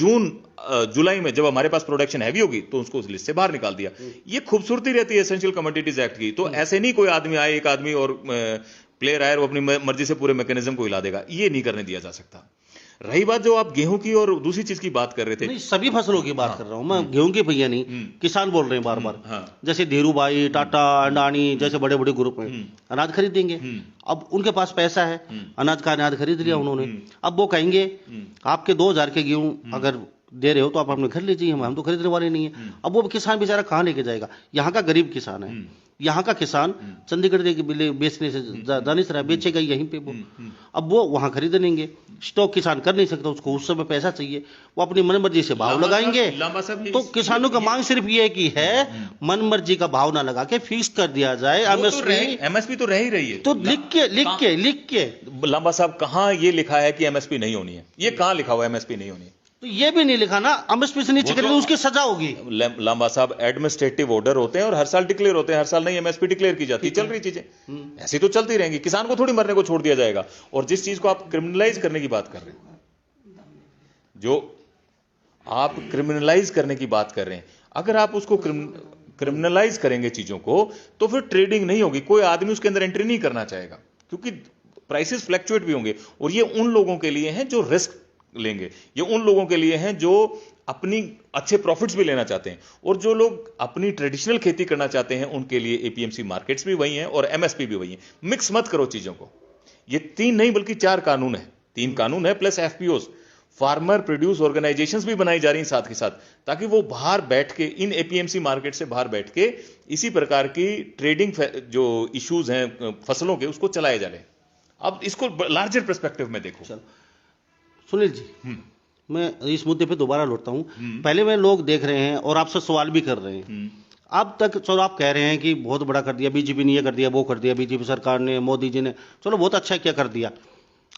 जुलाई में जब हमारे पास प्रोडक्शन हैवी होगी तो उसको उस लिस्ट से बाहर निकाल दिया। ये खूबसूरती रहती है एसेंशियल कमोडिटीज एक्ट की। तो ऐसे नहीं कोई आदमी आए, एक आदमी और प्लेयर आए और वो अपनी मर्जी से पूरे मैकेनिज्म को हिला देगा, ये नहीं करने दिया जा सकता। रही बात जो आप गेहूं की और दूसरी चीज की बात कर रहे थे,
नहीं, सभी फसलों की बात कर रहा हूं मैं, गेहूं की भैया नहीं, किसान बोल रहे हैं बार बार। जैसे धीरू भाई, टाटा, अंडानी जैसे बड़े बड़े ग्रुप हैं, अनाज खरीदेंगे। अब उनके पास पैसा है, अनाज का अनाज खरीद लिया उन्होंने। अब वो कहेंगे आपके 2000 के गेहूं अगर दे रहे हो तो आप अपने घर लीजिए, हम तो खरीदने वाले नहीं है। अब वो किसान बेचारा कहाँ लेके जाएगा? यहाँ का गरीब किसान है, यहाँ का किसान चंडीगढ़ बेचने से दानिश रहा, बेचेगा यहीं पे वो। अब वो वहाँ खरीद लेंगे, स्टॉक किसान कर नहीं सकता, उसको उस समय पैसा चाहिए, वो अपनी मनमर्जी से भाव लगाएंगे। तो किसानों का मांग सिर्फ ये की है, मनमर्जी का भाव ना लगा के फिक्स कर दिया जाए।
एमएसपी तो रह ही रही है,
तो लिख के
लांबा साहब कहाँ ये लिखा है कि एमएसपी नहीं होनी है? ये कहाँ लिखा हुआ है एमएसपी नहीं होनी है?
तो ये भी नहीं लिखा ना, एमएसपी से नीचे करेंगे उसकी सजा होगी।
लांबा साहब, एडमिनिस्ट्रेटिव ऑर्डर होते हैं और हर साल डिक्लेयर होते हैं, हर साल नहीं एमएसपी डिक्लेयर की जाती है। चल रही चीजें ऐसी तो चलती रहेंगी, किसान को थोड़ी मरने को छोड़ दिया जाएगा। और जिस चीज को आप क्रिमिनलाइज करने की बात कर रहे हैं, जो आप क्रिमिनलाइज करने की बात कर रहे हैं, अगर आप उसको क्रिमिनलाइज करेंगे चीजों को, तो फिर ट्रेडिंग नहीं होगी, कोई आदमी उसके अंदर एंट्री नहीं करना चाहेगा, क्योंकि प्राइसेस फ्लक्चुएट भी होंगे। और ये उन लोगों के लिए हैं जो रिस्क लेंगे, ये उन लोगों के लिए हैं जो अपनी अच्छे प्रॉफिट्स भी लेना चाहते हैं, और जो लोग अपनी ट्रेडिशनल खेती करना चाहते हैं उनके लिए एपीएमसी मार्केट्स भी वही हैं और एमएसपी भी वही है। मिक्स मत करो चीजों को। ये 3 नहीं बल्कि 4 कानून है, 3 कानून है plus FPOs, farmer produce organisations भी बनाई जा रही हैं साथ के साथ, ताकि वो बाहर बैठ के इन एपीएमसी मार्केट से बाहर बैठ के इसी प्रकार की ट्रेडिंग जो इश्यूज हैं फसलों के, उसको चलाए जा रहे हैं। अब इसको लार्जर पर्सपेक्टिव में देखो।
सुनील जी, मैं इस मुद्दे पे दोबारा लौटता हूँ। पहले में लोग देख रहे हैं और आपसे सवाल भी कर रहे हैं। अब तक चलो आप कह रहे हैं कि बहुत बड़ा कर दिया बीजेपी ने, ये कर दिया वो कर दिया, बीजेपी सरकार ने, मोदी जी ने, चलो बहुत अच्छा क्या कर दिया।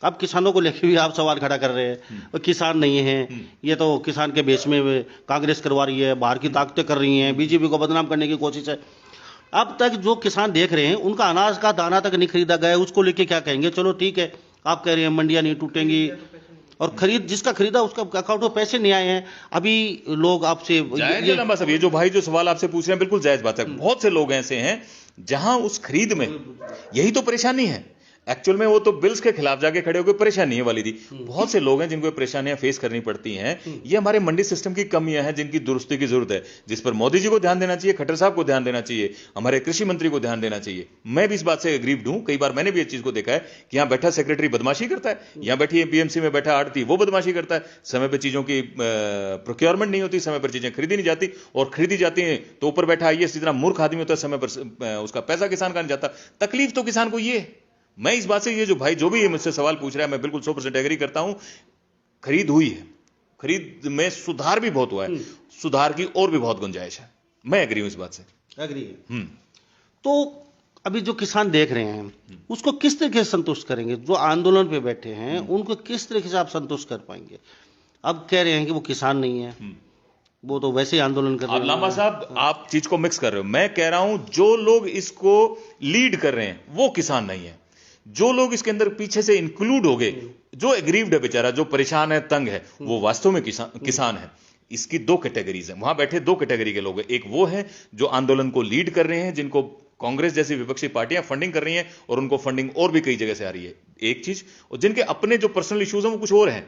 अब किसानों को लेकर भी आप सवाल खड़ा कर रहे हैं, किसान नहीं है, ये तो किसान के बेच में कांग्रेस करवा रही है, बाहर की ताकतें कर रही हैं, बीजेपी को बदनाम करने की कोशिश है। अब तक जो किसान देख रहे हैं उनका अनाज का दाना तक नहीं खरीदा गया, उसको लेके क्या कहेंगे? चलो ठीक है, आप कह रहे हैं मंडियां नहीं टूटेंगी, और जिसका खरीदा उसका अकाउंट में पैसे नहीं आए हैं। अभी लोग आपसे
ये जो भाई जो सवाल आपसे पूछ रहे हैं बिल्कुल जायज बात है। बहुत से लोग ऐसे हैं जहां उस खरीद में यही तो परेशानी है। एक्चुअल में वो तो बिल्स के खिलाफ जाके खड़े होकर परेशानी है वाली थी। बहुत से लोग हैं जिनको परेशानियां फेस करनी पड़ती हैं। ये हमारे मंडी सिस्टम की कमियां हैं जिनकी दुरुस्ती की जरूरत है, जिस पर मोदी जी को ध्यान देना चाहिए, खट्टर साहब को ध्यान देना चाहिए, हमारे कृषि मंत्री को ध्यान देना चाहिए। मैं भी इस बात से एग्रीव्ड हूं। कई बार मैंने भी इस चीज को देखा है कि यहां बैठा सेक्रेटरी बदमाशी करता है, यहां बैठी एपीएमसी में बैठा आड़ती वो बदमाशी करता है, समय पर चीजों की प्रोक्योरमेंट नहीं होती, समय पर चीजें खरीदी नहीं जाती, और खरीदी जाती हैं तो ऊपर बैठा आईएएस जितना मूर्ख आदमी होता है, समय पर उसका पैसा किसान का नहीं जाता। तकलीफ तो किसान को ये, मैं इस बात से, ये जो भाई जो भी मुझसे सवाल पूछ रहा है, मैं बिल्कुल 100% एग्री करता हूं। खरीद हुई है, खरीद में सुधार भी बहुत हुआ है, सुधार की और भी बहुत गुंजाइश है। मैं एग्री हूं इस बात से।
एग्री है। तो अभी जो किसान देख रहे हैं उसको किस तरीके से संतुष्ट करेंगे? जो आंदोलन पे बैठे हैं उनको किस तरीके से आप संतुष्ट कर पाएंगे? अब कह रहे हैं कि वो किसान नहीं है, वो तो वैसे ही आंदोलन कर रहे
अब
हैं।
लांबा साहब आप चीज को मिक्स कर रहे हो। मैं कह रहा हूं जो लोग इसको लीड कर रहे हैं वो किसान नहीं है। जो लोग इसके अंदर पीछे से इंक्लूड हो गए, जो एग्रीव्ड है बेचारा, जो परेशान है, तंग है, वो वास्तव में किसान है। इसकी दो कैटेगरीज हैं, वहां बैठे दो कैटेगरी के लोग हैं। एक वो है जो आंदोलन को लीड कर रहे हैं, जिनको कांग्रेस जैसी विपक्षी पार्टियां फंडिंग कर रही हैं, और उनको फंडिंग और भी कई जगह से आ रही है, एक चीज। और जिनके अपने जो पर्सनल इश्यूज हैं वो कुछ और हैं।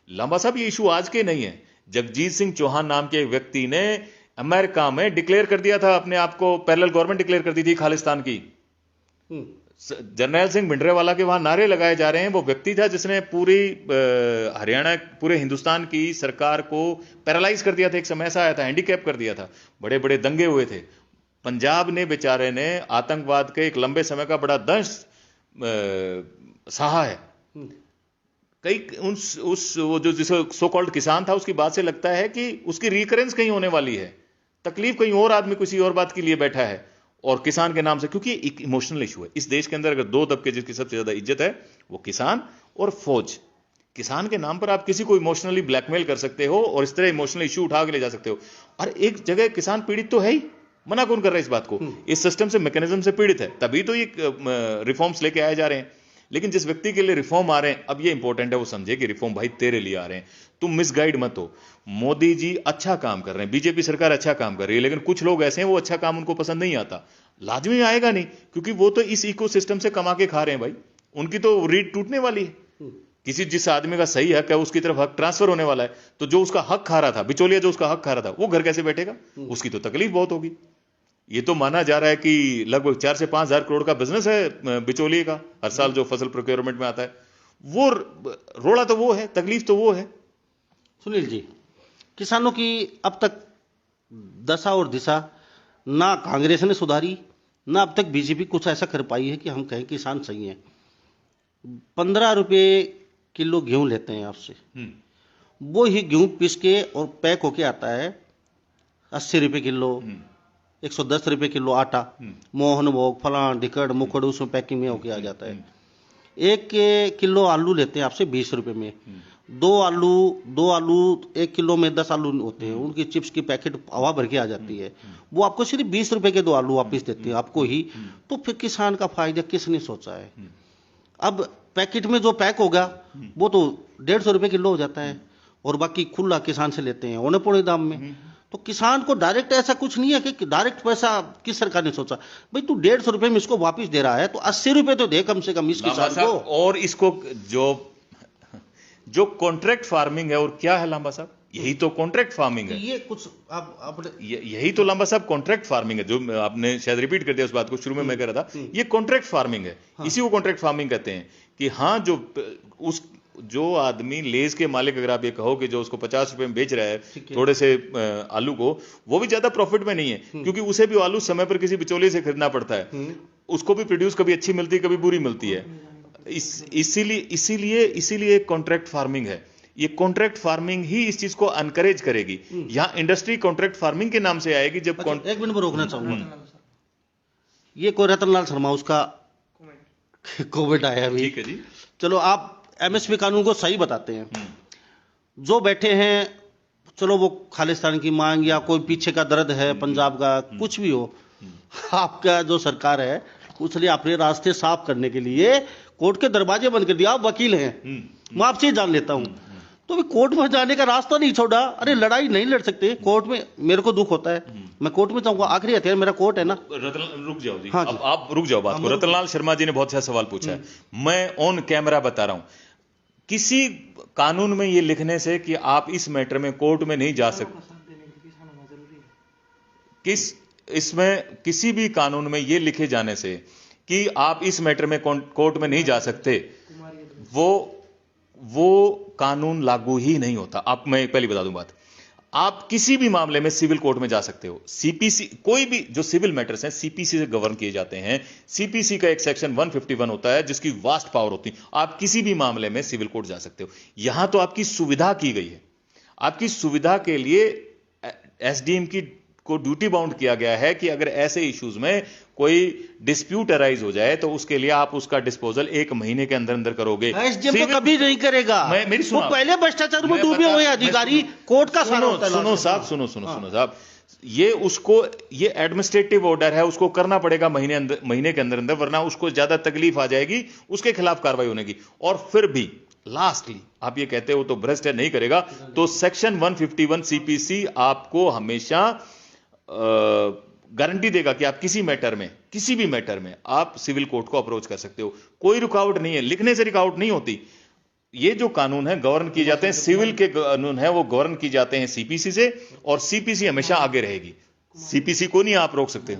लांबा साहब ये इशू आज के नहीं है। जगजीत सिंह चौहान नाम के एक व्यक्ति ने अमेरिका में डिक्लेयर कर दिया था अपने आप को, पैरेलल गवर्नमेंट डिक्लेयर कर दी थी खालिस्तान की। जर्नैल सिंह भिंडरेवाला के वहां नारे लगाए जा रहे हैं। वो व्यक्ति था जिसने पूरी हरियाणा, पूरे हिंदुस्तान की सरकार को पैरालाइज कर दिया था। एक समय ऐसा आया था, हैंडीकैप कर दिया था। बड़े बड़े दंगे हुए थे। पंजाब ने बेचारे ने आतंकवाद के एक लंबे समय का बड़ा दंश सहा है। कई वो जो जिसे सो कॉल्ड किसान था, उसकी बात से लगता है कि उसकी रिकरेंस कहीं होने वाली है। तकलीफ कहीं और आदमी किसी और बात के लिए बैठा है, और किसान के नाम से, क्योंकि एक इमोशनल इशू है इस देश के अंदर। अगर दो दबके जिसकी सबसे ज्यादा इज्जत है वो किसान और फौज। किसान के नाम पर आप किसी को इमोशनली ब्लैकमेल कर सकते हो और इस तरह इमोशनल इशू उठा के ले जा सकते हो। और एक जगह किसान पीड़ित तो है ही, मना कौन कर रहा है इस बात को? इस सिस्टम से, मैकेनिज्म से पीड़ित है, तभी तो ये रिफॉर्म्स लेके आए जा रहे हैं। लेकिन जिस व्यक्ति के लिए रिफॉर्म आ रहे हैं, अब ये इंपॉर्टेंट है वो समझे कि रिफॉर्म भाई तेरे लिए आ रहे हैं, तुम मिसगाइड मत हो। मोदी जी अच्छा काम कर रहे हैं, बीजेपी सरकार अच्छा काम कर रही है, लेकिन कुछ लोग ऐसे हैं वो अच्छा काम उनको पसंद नहीं आता। लाजमी आएगा नहीं, क्योंकि वो तो इस इकोसिस्टम से कमा के खा रहे हैं भाई। उनकी तो रीढ़ टूटने वाली है। किसी जिस आदमी का सही हक है उसकी तरफ हक ट्रांसफर होने वाला है, तो जो उसका हक खा रहा था, बिचौलिया जो उसका हक खा रहा था, वो घर कैसे बैठेगा? उसकी तो तकलीफ बहुत होगी। ये तो माना जा रहा है कि लगभग 4 से 5 हजार करोड़ का बिजनेस है बिचौलिए का, हर साल जो फसल प्रोक्योरमेंट में आता है। वो रोड़ा तो वो है, तकलीफ तो वो है।
सुनील जी, किसानों की अब तक दशा और दिशा ना कांग्रेस ने सुधारी, ना अब तक बीजेपी कुछ ऐसा कर पाई है कि हम कहें किसान सही है। 15 रुपये किलो गेहूं लेते हैं आपसे, वो ही गेहूं पिस के और पैक होके आता है 80 रुपये किलो, 110 रुपये किलो आटा, मोहन भोग फलां ढिकड़ मुखड़ उसमें पैकिंग में होके आ जाता है। 1 किलो आलू लेते हैं आपसे 20 रुपये में। दो आलू 1 किलो में 10 आलू होते हैं, उनकी चिप्स की पैकेट हवा भर के आ जाती है। वो आपको सिर्फ 20 रुपये के 2 आलू वापिस देते हैं आपको ही। तो फिर किसान का फायदा किसने सोचा है? अब पैकेट में जो पैक होगा वो तो 150 रुपये किलो हो जाता है, और बाकी खुला किसान से लेते हैं औने पौने दाम में। तो किसान को डायरेक्ट ऐसा कुछ नहीं है कि डायरेक्ट पैसा किस सरकार ने सोचा। भाई तू 150 रुपये में इसको वापिस दे रहा है तो 80 रुपये तो दे कम से कम इस किसान को।
और इसको जो कॉन्ट्रैक्ट फार्मिंग है, और क्या है लांबा साहब, यही तो कॉन्ट्रैक्ट फार्मिंग है।
ये कुछ आप
यही तो लांबा साहब कॉन्ट्रैक्ट फार्मिंग है, जो आपने शायद रिपीट कर दिया उस बात को, शुरू में मैं कह रहा था, ये कॉन्ट्रैक्ट फार्मिंग है। इसी को कॉन्ट्रैक्ट फार्मिंग कहते हैं। कि हाँ, जो आदमी लेज के मालिक, अगर आप ये कहो कि जो उसको 50 रुपए में बेच रहा है थोड़े से आलू को, वो भी ज्यादा प्रॉफिट में नहीं है, क्योंकि उसे भी आलू समय पर किसी बिचौलिए से खरीदना पड़ता है। उसको भी प्रोड्यूस कभी अच्छी मिलती है, कभी बुरी मिलती है। इसीलिए कॉन्ट्रैक्ट फार्मिंग है। ये कॉन्ट्रैक्ट फार्मिंग ही इस चीज को अनकरेज करेगी। यहां इंडस्ट्री कॉन्ट्रैक्ट फार्मिंग के नाम से आएगी। जब
एक मिनट में रोकना चाहूंगा, ये कोई रतनलाल शर्मा उसका कोविड आया अभी।
ठीक है जी,
चलो आप एमएसपी कानून को सही बताते हैं। जो बैठे हैं, चलो वो खालिस्तान की मांग या कोई पीछे का दर्द है पंजाब का, कुछ भी हो, आपका जो सरकार है उसने अपने रास्ते साफ करने के लिए कोर्ट के दरवाजे बंद कर दिया। आप वकील हैं, मैं आपसे जान लेता हूं, तो भी कोर्ट में जाने का रास्ता नहीं छोड़ा। अरे लड़ाई नहीं लड़ सकते कोर्ट में, मेरे को दुख होता है, मैं कोर्ट में जाऊंगा, आखिरी हथियार मेरा कोर्ट है ना।
रुक जाओ जी,
हाँ
अब आप रुक जाओ बात को। रतनलाल शर्मा जी ने बहुत अच्छा सवाल पूछा है, मैं ऑन कैमरा बता रहा हूं। किसी कानून में ये लिखने से कि आप इस मैटर में कोर्ट में नहीं जा सकते, इसमें किसी भी कानून में ये लिखे जाने से कि आप इस मैटर में कोर्ट में नहीं जा सकते, वो कानून लागू ही नहीं होता। आप, मैं पहले बता दूं बात, आप किसी भी मामले में सिविल कोर्ट में जा सकते हो। सीपीसी, कोई भी जो सिविल मैटर्स हैं सीपीसी से गवर्न किए जाते हैं। सीपीसी का एक सेक्शन 151 होता है जिसकी वास्ट पावर होती है। आप किसी भी मामले में सिविल कोर्ट जा सकते हो। यहां तो आपकी सुविधा की गई है, आपकी सुविधा के लिए एसडीएम की को ड्यूटी बाउंड किया गया है कि अगर ऐसे इश्यूज में कोई डिस्प्यूट अराइज हो जाए तो उसके लिए आप उसका डिस्पोजल 1 महीने के अंदर अंदर करोगे।
एसडीएम तो कभी नहीं करेगा।
मेरी
वो पहले भ्रष्टाचार में डूबे हुए अधिकारी कोर्ट का
सुनो साहब, ये एडमिनिस्ट्रेटिव ऑर्डर है, उसको करना पड़ेगा महीने के अंदर अंदर, वरना उसको ज्यादा तकलीफ आ जाएगी, उसके खिलाफ कार्रवाई होने की। और फिर भी लास्टली आप ये कहते हो तो भ्रष्ट है, नहीं करेगा तो सेक्शन 151 सीपीसी आपको हमेशा गारंटी देगा कि आप किसी भी मैटर में आप सिविल कोर्ट को अप्रोच कर सकते हो। कोई रुकावट नहीं है, लिखने से रुकावट नहीं होती। ये जो कानून है गवर्न किए जाते हैं, सिविल के कानून है वो गवर्न किए जाते हैं सीपीसी से, और सीपीसी हमेशा आगे रहेगी, सीपीसी को नहीं आप रोक सकते।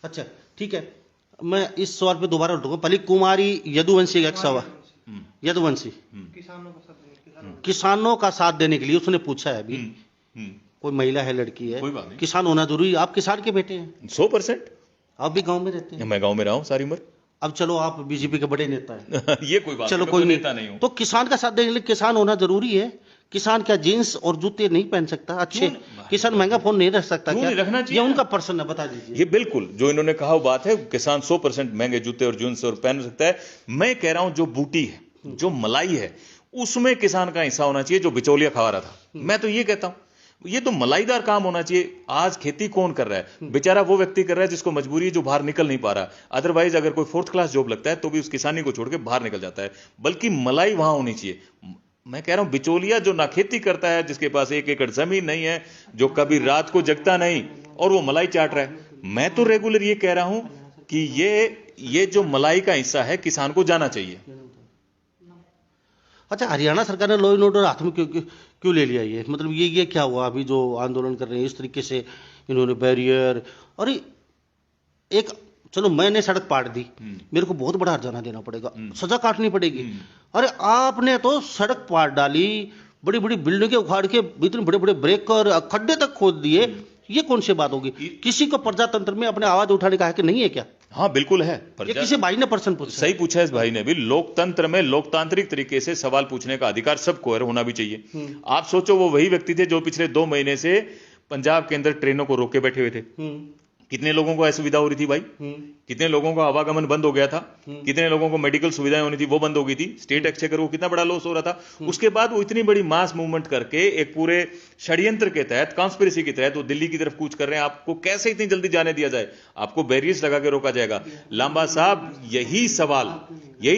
अच्छा ठीक है, मैं इस सवाल पे दोबारा उठूंगा। पहले कुमारी यदुवंशी का सवाल, यदुवंशी किसानों का साथ देने के लिए उसने पूछा है अभी, कोई महिला है, लड़की है, किसान होना जरूरी है। आप किसान के बेटे हैं
100%।
आप भी गांव में रहते हैं?
मैं गांव में रहा हूं सारी उम्र।
अब चलो आप बीजेपी के बड़े नेता हैं
ये कोई बात
चलो कोई नेता नहीं हो तो किसान का साथ देने के लिए किसान होना जरूरी है। किसान क्या जीन्स और जूते नहीं पहन सकता? अच्छे किसान महंगा फोन नहीं रख सकता? क्या
रखना चाहिए?
ये उनका पर्सन है, बता दीजिए।
ये बिल्कुल जो इन्होंने कहा वो बात है, किसान 100% महंगे जूते और जीन्स और पहन सकता है। मैं कह रहा हूं जो बूटी है, जो मलाई है, उसमें किसान का हिस्सा होना चाहिए, जो बिचौलिया खा रहा था। मैं तो ये कहता हूं ये तो मलाईदार काम होना चाहिए। आज खेती कौन कर रहा है? बेचारा वो व्यक्ति कर रहा है जिसको मजबूरी है, जो बाहर निकल नहीं पा रहा। अदरवाइज अगर कोई 4th क्लास जॉब लगता है तो भी उस किसानी को छोड़ के बाहर निकल जाता है। बल्कि मलाई वहां होनी चाहिए। मैं कह रहा हूं बिचौलिया जो ना खेती करता है, जिसके पास 1 एकड़ जमीन नहीं है, जो कभी रात को जगता नहीं और वो मलाई चाट रहा है। मैं तो रेगुलर ये कह रहा हूं कि ये जो मलाई का हिस्सा है किसान को जाना चाहिए।
अच्छा, हरियाणा सरकार ने लॉ एंड ऑर्डर हाथ में क्यों ले लिया? ये मतलब ये क्या हुआ? अभी जो आंदोलन कर रहे हैं इस तरीके से इन्होंने बैरियर, और एक चलो मैंने सड़क पाट दी, मेरे को बहुत बड़ा हर्जाना देना पड़ेगा, सजा काटनी पड़ेगी। अरे आपने तो सड़क पाट डाली, बड़ी बड़ी बिल्डिंगें उखाड़ के इतने बड़े बड़े ब्रेकर खड्डे तक खोद दिए, ये कौन सी बात होगी? किसी को प्रजातंत्र में अपने आवाज उठाने का है कि नहीं है क्या?
हाँ बिल्कुल है।
ये किसी भाई ने पर्सन पूछा,
सही पूछा है इस भाई ने भी। लोकतंत्र में लोकतांत्रिक तरीके से सवाल पूछने का अधिकार सबको है, होना भी चाहिए। आप सोचो वो वही व्यक्ति थे जो पिछले 2 महीने से पंजाब के अंदर ट्रेनों को रोके बैठे हुए थे। कितने लोगों को असुविधा हो रही थी भाई? कितने लोगों का आवागमन बंद हो गया था? कितने लोगों को मेडिकल सुविधाएं होनी थी वो बंद हो गई थी? स्टेट एक्सचेकर को कितना बड़ा लॉस हो रहा था। उसके बाद वो इतनी बड़ी मास मूवमेंट करके एक पूरे षड्यंत्र के तहत, कॉन्स्पिरेसी के तहत वो दिल्ली की तरफ कूच कर रहे हैं। आपको कैसे इतनी जल्दी जाने दिया जाए? आपको बैरियर्स लगा के रोका जाएगा। लांबा साहब यही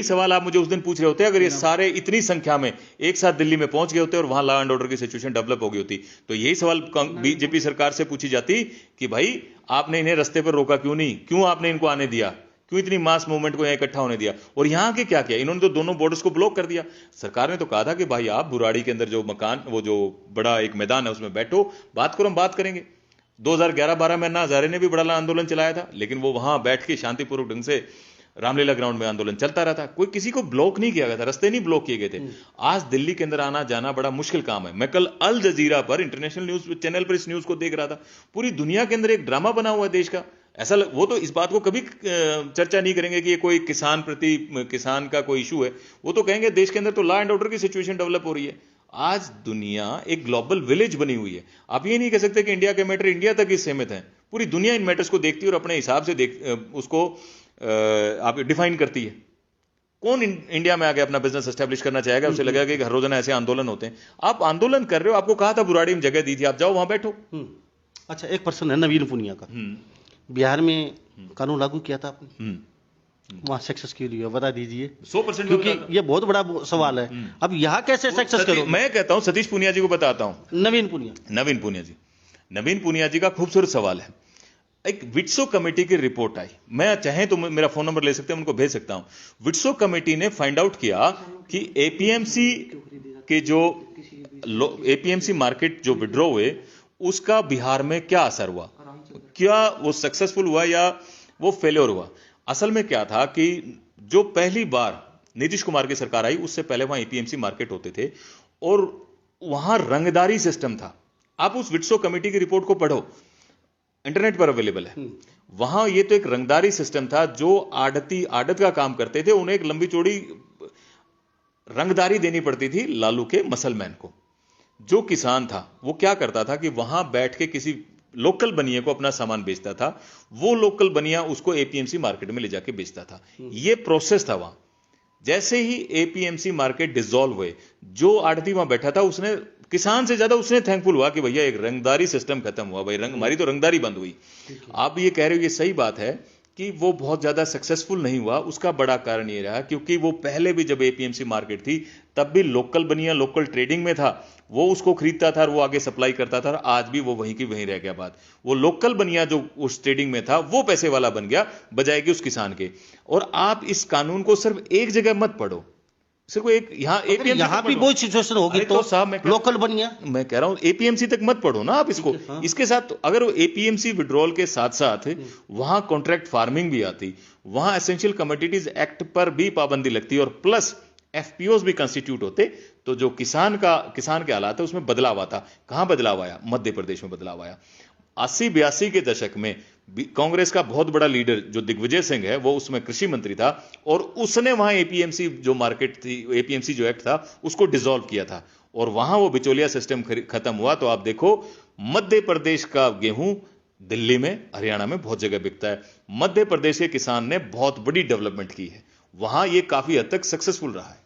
सवाल आप मुझे उस दिन पूछ रहे होते, अगर ये सारे इतनी संख्या में एक साथ दिल्ली में पहुंच गए होते और वहां लॉ एंड ऑर्डर की सिचुएशन डेवलप हो गई होती, तो यही सवाल बीजेपी सरकार से पूछी जाती कि भाई आपने इन्हें रास्ते पर रोका क्यों नहीं? क्यों आपने इनको आने दिया? क्यों इतनी मास मूवमेंट को यहां इकट्ठा होने दिया? और यहां के क्या किया इन्होंने? तो दोनों बॉर्डर्स को ब्लॉक कर दिया। सरकार ने तो कहा था कि भाई आप बुराड़ी के अंदर जो मकान, वो जो बड़ा एक मैदान है उसमें बैठो, बात करो, हम बात करेंगे। 2011-12 में अन्ना हजारे ने भी बड़ा आंदोलन चलाया था, लेकिन वो वहां बैठ के शांतिपूर्वक ढंग से रामलीला ग्राउंड में आंदोलन चलता रहा था। कोई किसी को ब्लॉक नहीं किया गया था, रास्ते नहीं ब्लॉक किए गए थे। आज दिल्ली के अंदर आना जाना बड़ा मुश्किल काम है। मैं कल अल जजीरा पर, इंटरनेशनल न्यूज चैनल पर इस न्यूज को देख रहा था। पूरी दुनिया के अंदर एक ड्रामा बना हुआ है देश का। ऐसा वो तो इस बात को कभी चर्चा नहीं करेंगे कि ये कोई किसान का कोई इशू है। वो तो कहेंगे देश के अंदर तो लॉ एंड ऑर्डर की सिचुएशन डेवलप हो रही है। आज दुनिया एक ग्लोबल विलेज बनी हुई है। आप ये नहीं कह सकते कि इंडिया के मैटर इंडिया तक ही सीमित हैं। पूरी दुनिया इन मैटर्स को देखती है और अपने हिसाब से उसको आप डिफाइन करती है। कौन इंडिया में आके अपना बिजनेस एस्टेब्लिश करना चाहेगा? उसे लगेगा कि हर रोजाना ऐसे आंदोलन होते हैं। आप आंदोलन कर रहे हो, आपको कहा था बुराड़ी में जगह दी थी, आप जाओ वहां बैठो।
अच्छा, एक पर्सन है नवीन पुनिया का, बिहार में कानून लागू किया था आपने, वहां सक्सेस क्यों हुआ बता दीजिए।
100%
क्योंकि ये बहुत बड़ा सवाल है। अब यहाँ कैसे सक्सेस करो?
मैं कहता हूं सतीश पूनिया जी को बताता हूं।
नवीन
पुनिया जी का खूबसूरत सवाल है। एक विट्सो कमेटी की रिपोर्ट आई, मैं चाहे तो मेरा फोन नंबर ले सकते हैं, उनको भेज सकता हूं। विट्सो कमेटी ने फाइंड आउट किया कि एपीएमसी के जो एपीएमसी मार्केट जो विड्रॉ हुए उसका बिहार में क्या असर हुआ, क्या वो सक्सेसफुल हुआ या वो फेलियर हुआ। असल में क्या था कि जो पहली बार नीतीश कुमार की सरकार आई उससे पहले वहां एपीएमसी मार्केट होते थे और वहां रंगदारी सिस्टम था। आप उस विट्सो कमेटी की रिपोर्ट को पढ़ो, इंटरनेट पर अवेलेबल है। वहां ये तो एक रंगदारी सिस्टम था। जो आड़त का काम करते थे उन्हें एक लंबी चौड़ी रंगदारी देनी पड़ती थी लालू के मसलमैन को। जो किसान था वो क्या करता था कि वहां बैठ के किसी लोकल बनिया को अपना सामान बेचता था, वो लोकल बनिया उसको एपीएमसी मार्केट में ले जाके बेचता था। ये प्रोसेस था वहां। जैसे ही एपीएमसी मार्केट डिसॉल्व हुए, जो आड़ती वहां बैठा था उसने, किसान से ज्यादा उसने थैंकफुल हुआ कि भैया एक रंगदारी सिस्टम खत्म हुआ, भाई हमारी तो रंगदारी बंद हुई। आप ये कह रहे हो, ये सही बात है कि वो बहुत ज्यादा सक्सेसफुल नहीं हुआ। उसका बड़ा कारण ये रहा क्योंकि वो पहले भी जब एपीएमसी मार्केट थी तब भी लोकल बनिया लोकल ट्रेडिंग में था, वो उसको खरीदता था और वो आगे सप्लाई करता था, और आज भी वो वहीं की वहीं रह गया। बात वो लोकल बनिया जो उस ट्रेडिंग में था वो पैसे वाला बन गया बजाय कि उस किसान के। और आप इस कानून को सिर्फ एक जगह मत पढ़ो, सिर्फ एक
यहाँ भी वही सिचुएशन होगी तो
साहब मैं
लोकल बनिया,
मैं कह रहा हूं एपीएमसी तक मत पढ़ो ना आप इसको।
हाँ।
इसके साथ अगर एपीएमसी विड्रॉल के साथ साथ वहां कॉन्ट्रैक्ट फार्मिंग भी आती, वहां एसेंशियल कमोडिटीज एक्ट पर भी पाबंदी लगती और प्लस एफपीओज भी कंस्टिट्यूट होते, तो जो किसान के हालात है उसमें बदलाव आता। कहां बदलाव आया? मध्य प्रदेश में बदलाव आया। 80-82 के दशक में कांग्रेस का बहुत बड़ा लीडर जो दिग्विजय सिंह है वो उसमें कृषि मंत्री था, और उसने वहां एपीएमसी जो मार्केट थी, एपीएमसी जो एक्ट था उसको डिसॉल्व किया था, और वहां वो बिचौलिया सिस्टम खत्म हुआ। तो आप देखो मध्य प्रदेश का गेहूं दिल्ली में, हरियाणा में बहुत जगह बिकता है। मध्य प्रदेश के किसान ने बहुत बड़ी डेवलपमेंट की है, वहां ये काफी हद तक सक्सेसफुल रहा है।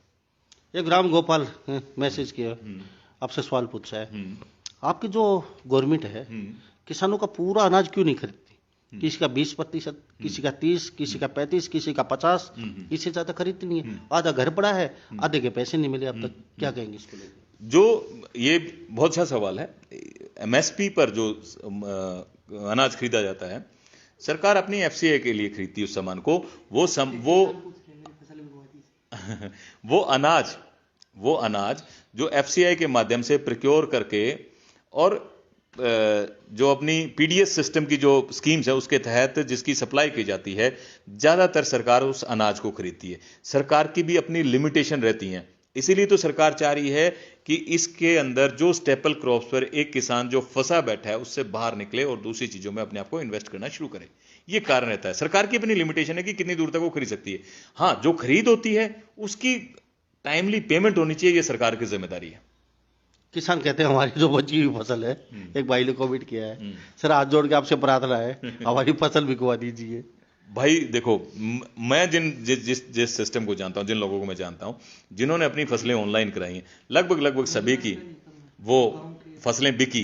एक राम गोपाल मैसेज किया, आपसे सवाल पूछा है, आपकी जो गवर्नमेंट है किसानों का पूरा अनाज क्यों नहीं खरीदती? किसी का 20%, किसी का 30, किसी का 35, किसी का 50, इससे ज्यादा खरीदती नहीं है। आधा घर पड़ा है, आधे के पैसे नहीं मिले अब तक। क्या कहेंगे इसको लेकर?
जो ये बहुत अच्छा सवाल है। एमएसपी पर जो अनाज खरीदा जाता है, सरकार अपनी एफसीआई के लिए खरीदती है उस सामान को। वो अनाज जो एफसीआई के माध्यम से प्रिक्योर करके और जो अपनी पीडीएस सिस्टम की जो स्कीम्स है उसके तहत जिसकी सप्लाई की जाती है, ज्यादातर सरकार उस अनाज को खरीदती है। सरकार की भी अपनी लिमिटेशन रहती हैं, इसीलिए तो सरकार चाह रही है कि इसके अंदर जो स्टेपल क्रॉप्स पर एक किसान जो फंसा बैठा है उससे बाहर निकले और दूसरी चीजों में अपने आप को इन्वेस्ट करना शुरू करे। ये कारण रहता है। सरकार की अपनी लिमिटेशन है कि कितनी दूर तक वो खरीद सकती है। हां, जो खरीद होती है उसकी टाइमली पेमेंट होनी चाहिए, ये सरकार की जिम्मेदारी है।
किसान कहते हैं हमारी जो बची हुई फसल है, एक भाई ने कमेंट किया है, सर हाथ जोड़ के आपसे प्रार्थना है हमारी फसल बिकवा दीजिए।
भाई देखो, मैं जिस सिस्टम को जानता हूं, जिन लोगों को मैं जानता हूं जिन्होंने अपनी फसलें ऑनलाइन कराई हैं, लगभग सभी की वो फसलें बिकी।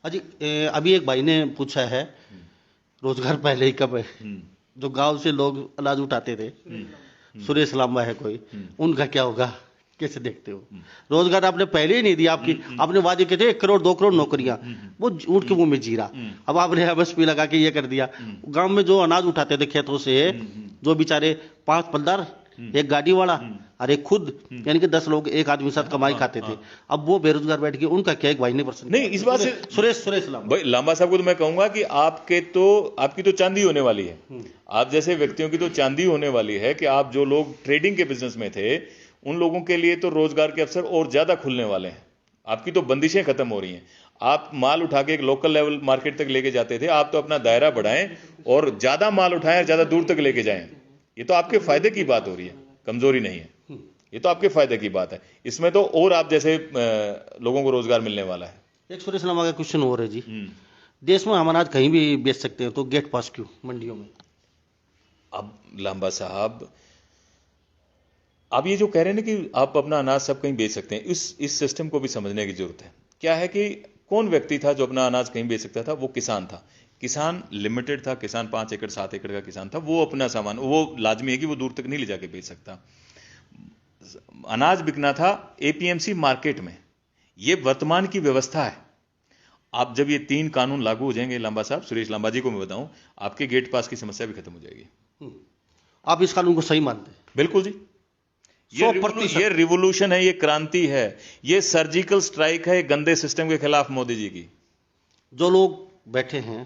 अजी अभी एक भाई ने पूछा है, रोजगार पहले ही कब है? जो गांव से लोग अनाज उठाते थे, सुरेश लांबा है कोई, उनका क्या होगा? कैसे देखते हो? रोजगार आपने पहले ही नहीं दिया, आपने वादे किए थे 1 करोड़ 2 करोड़ नौकरियां, वो ऊंट के मुंह में जीरा। अब आपने एमएसपी लगा के ये कर दिया। गांव में जो अनाज उठाते थे खेतों से, जो बेचारे 5 पल्दार, एक गाड़ी वाला और एक खुद, यानी कि 10 लोग एक आदमी साथ कमाई खाते थे, अब वो बेरोजगार बैठ गए। उनका क्या? एक भाई ने प्रश्न
नहीं, इस बात से
सुरेश लांबा
भाई लांबा साहब को तो मैं कहूंगा कि आपकी तो चांदी होने वाली है। आप जैसे व्यक्तियों की तो चांदी होने वाली है कि आप जो लोग ट्रेडिंग के बिजनेस में थे उन लोगों के लिए तो रोजगार के अवसर और ज्यादा खुलने वाले हैं। आपकी तो बंदिशें खत्म हो रही हैं। आप माल उठा के एक लोकल लेवल मार्केट तक लेके जाते थे, आप तो अपना दायरा बढ़ाएं और ज्यादा माल उठाएं और ज्यादा दूर तक लेके जाएं। ये तो आपके फायदे की बात हो रही है, कमजोरी नहीं है। ये तो आपके फायदे की बात है। इसमें तो और आप जैसे लोगों को रोजगार मिलने वाला है।
एक सुरेश लांबा का क्वेश्चन हो रहा है जी, देश में हम अनाज कहीं भी बेच सकते हैं तो गेट पास क्यों मंडियों में?
अब लांबा साहब, आप ये जो कह रहे हैं ना कि आप अपना अनाज सब कहीं बेच सकते हैं, इस सिस्टम को भी समझने की जरूरत है। क्या है कि कौन व्यक्ति था जो अपना अनाज कहीं बेच सकता था? वो किसान था। किसान लिमिटेड था, किसान 5 एकड़ 7 एकड़ का किसान था। वो अपना सामान, वो लाजमी है कि वो दूर तक नहीं ले जाके बेच सकता। अनाज बिकना था एपीएमसी मार्केट में। ये वर्तमान की व्यवस्था है। आप जब ये 3 कानून लागू हो जाएंगे लांबा साहब, सुरेश लांबा जी को मैं बताऊं, आपके गेट पास की समस्या भी खत्म हो जाएगी।
आप इस कानून को सही मानते हैं?
बिल्कुल जी। ये रिवोल्यूशन है, ये क्रांति है, ये सर्जिकल स्ट्राइक है गंदे सिस्टम के खिलाफ मोदी जी की।
जो लोग बैठे हैं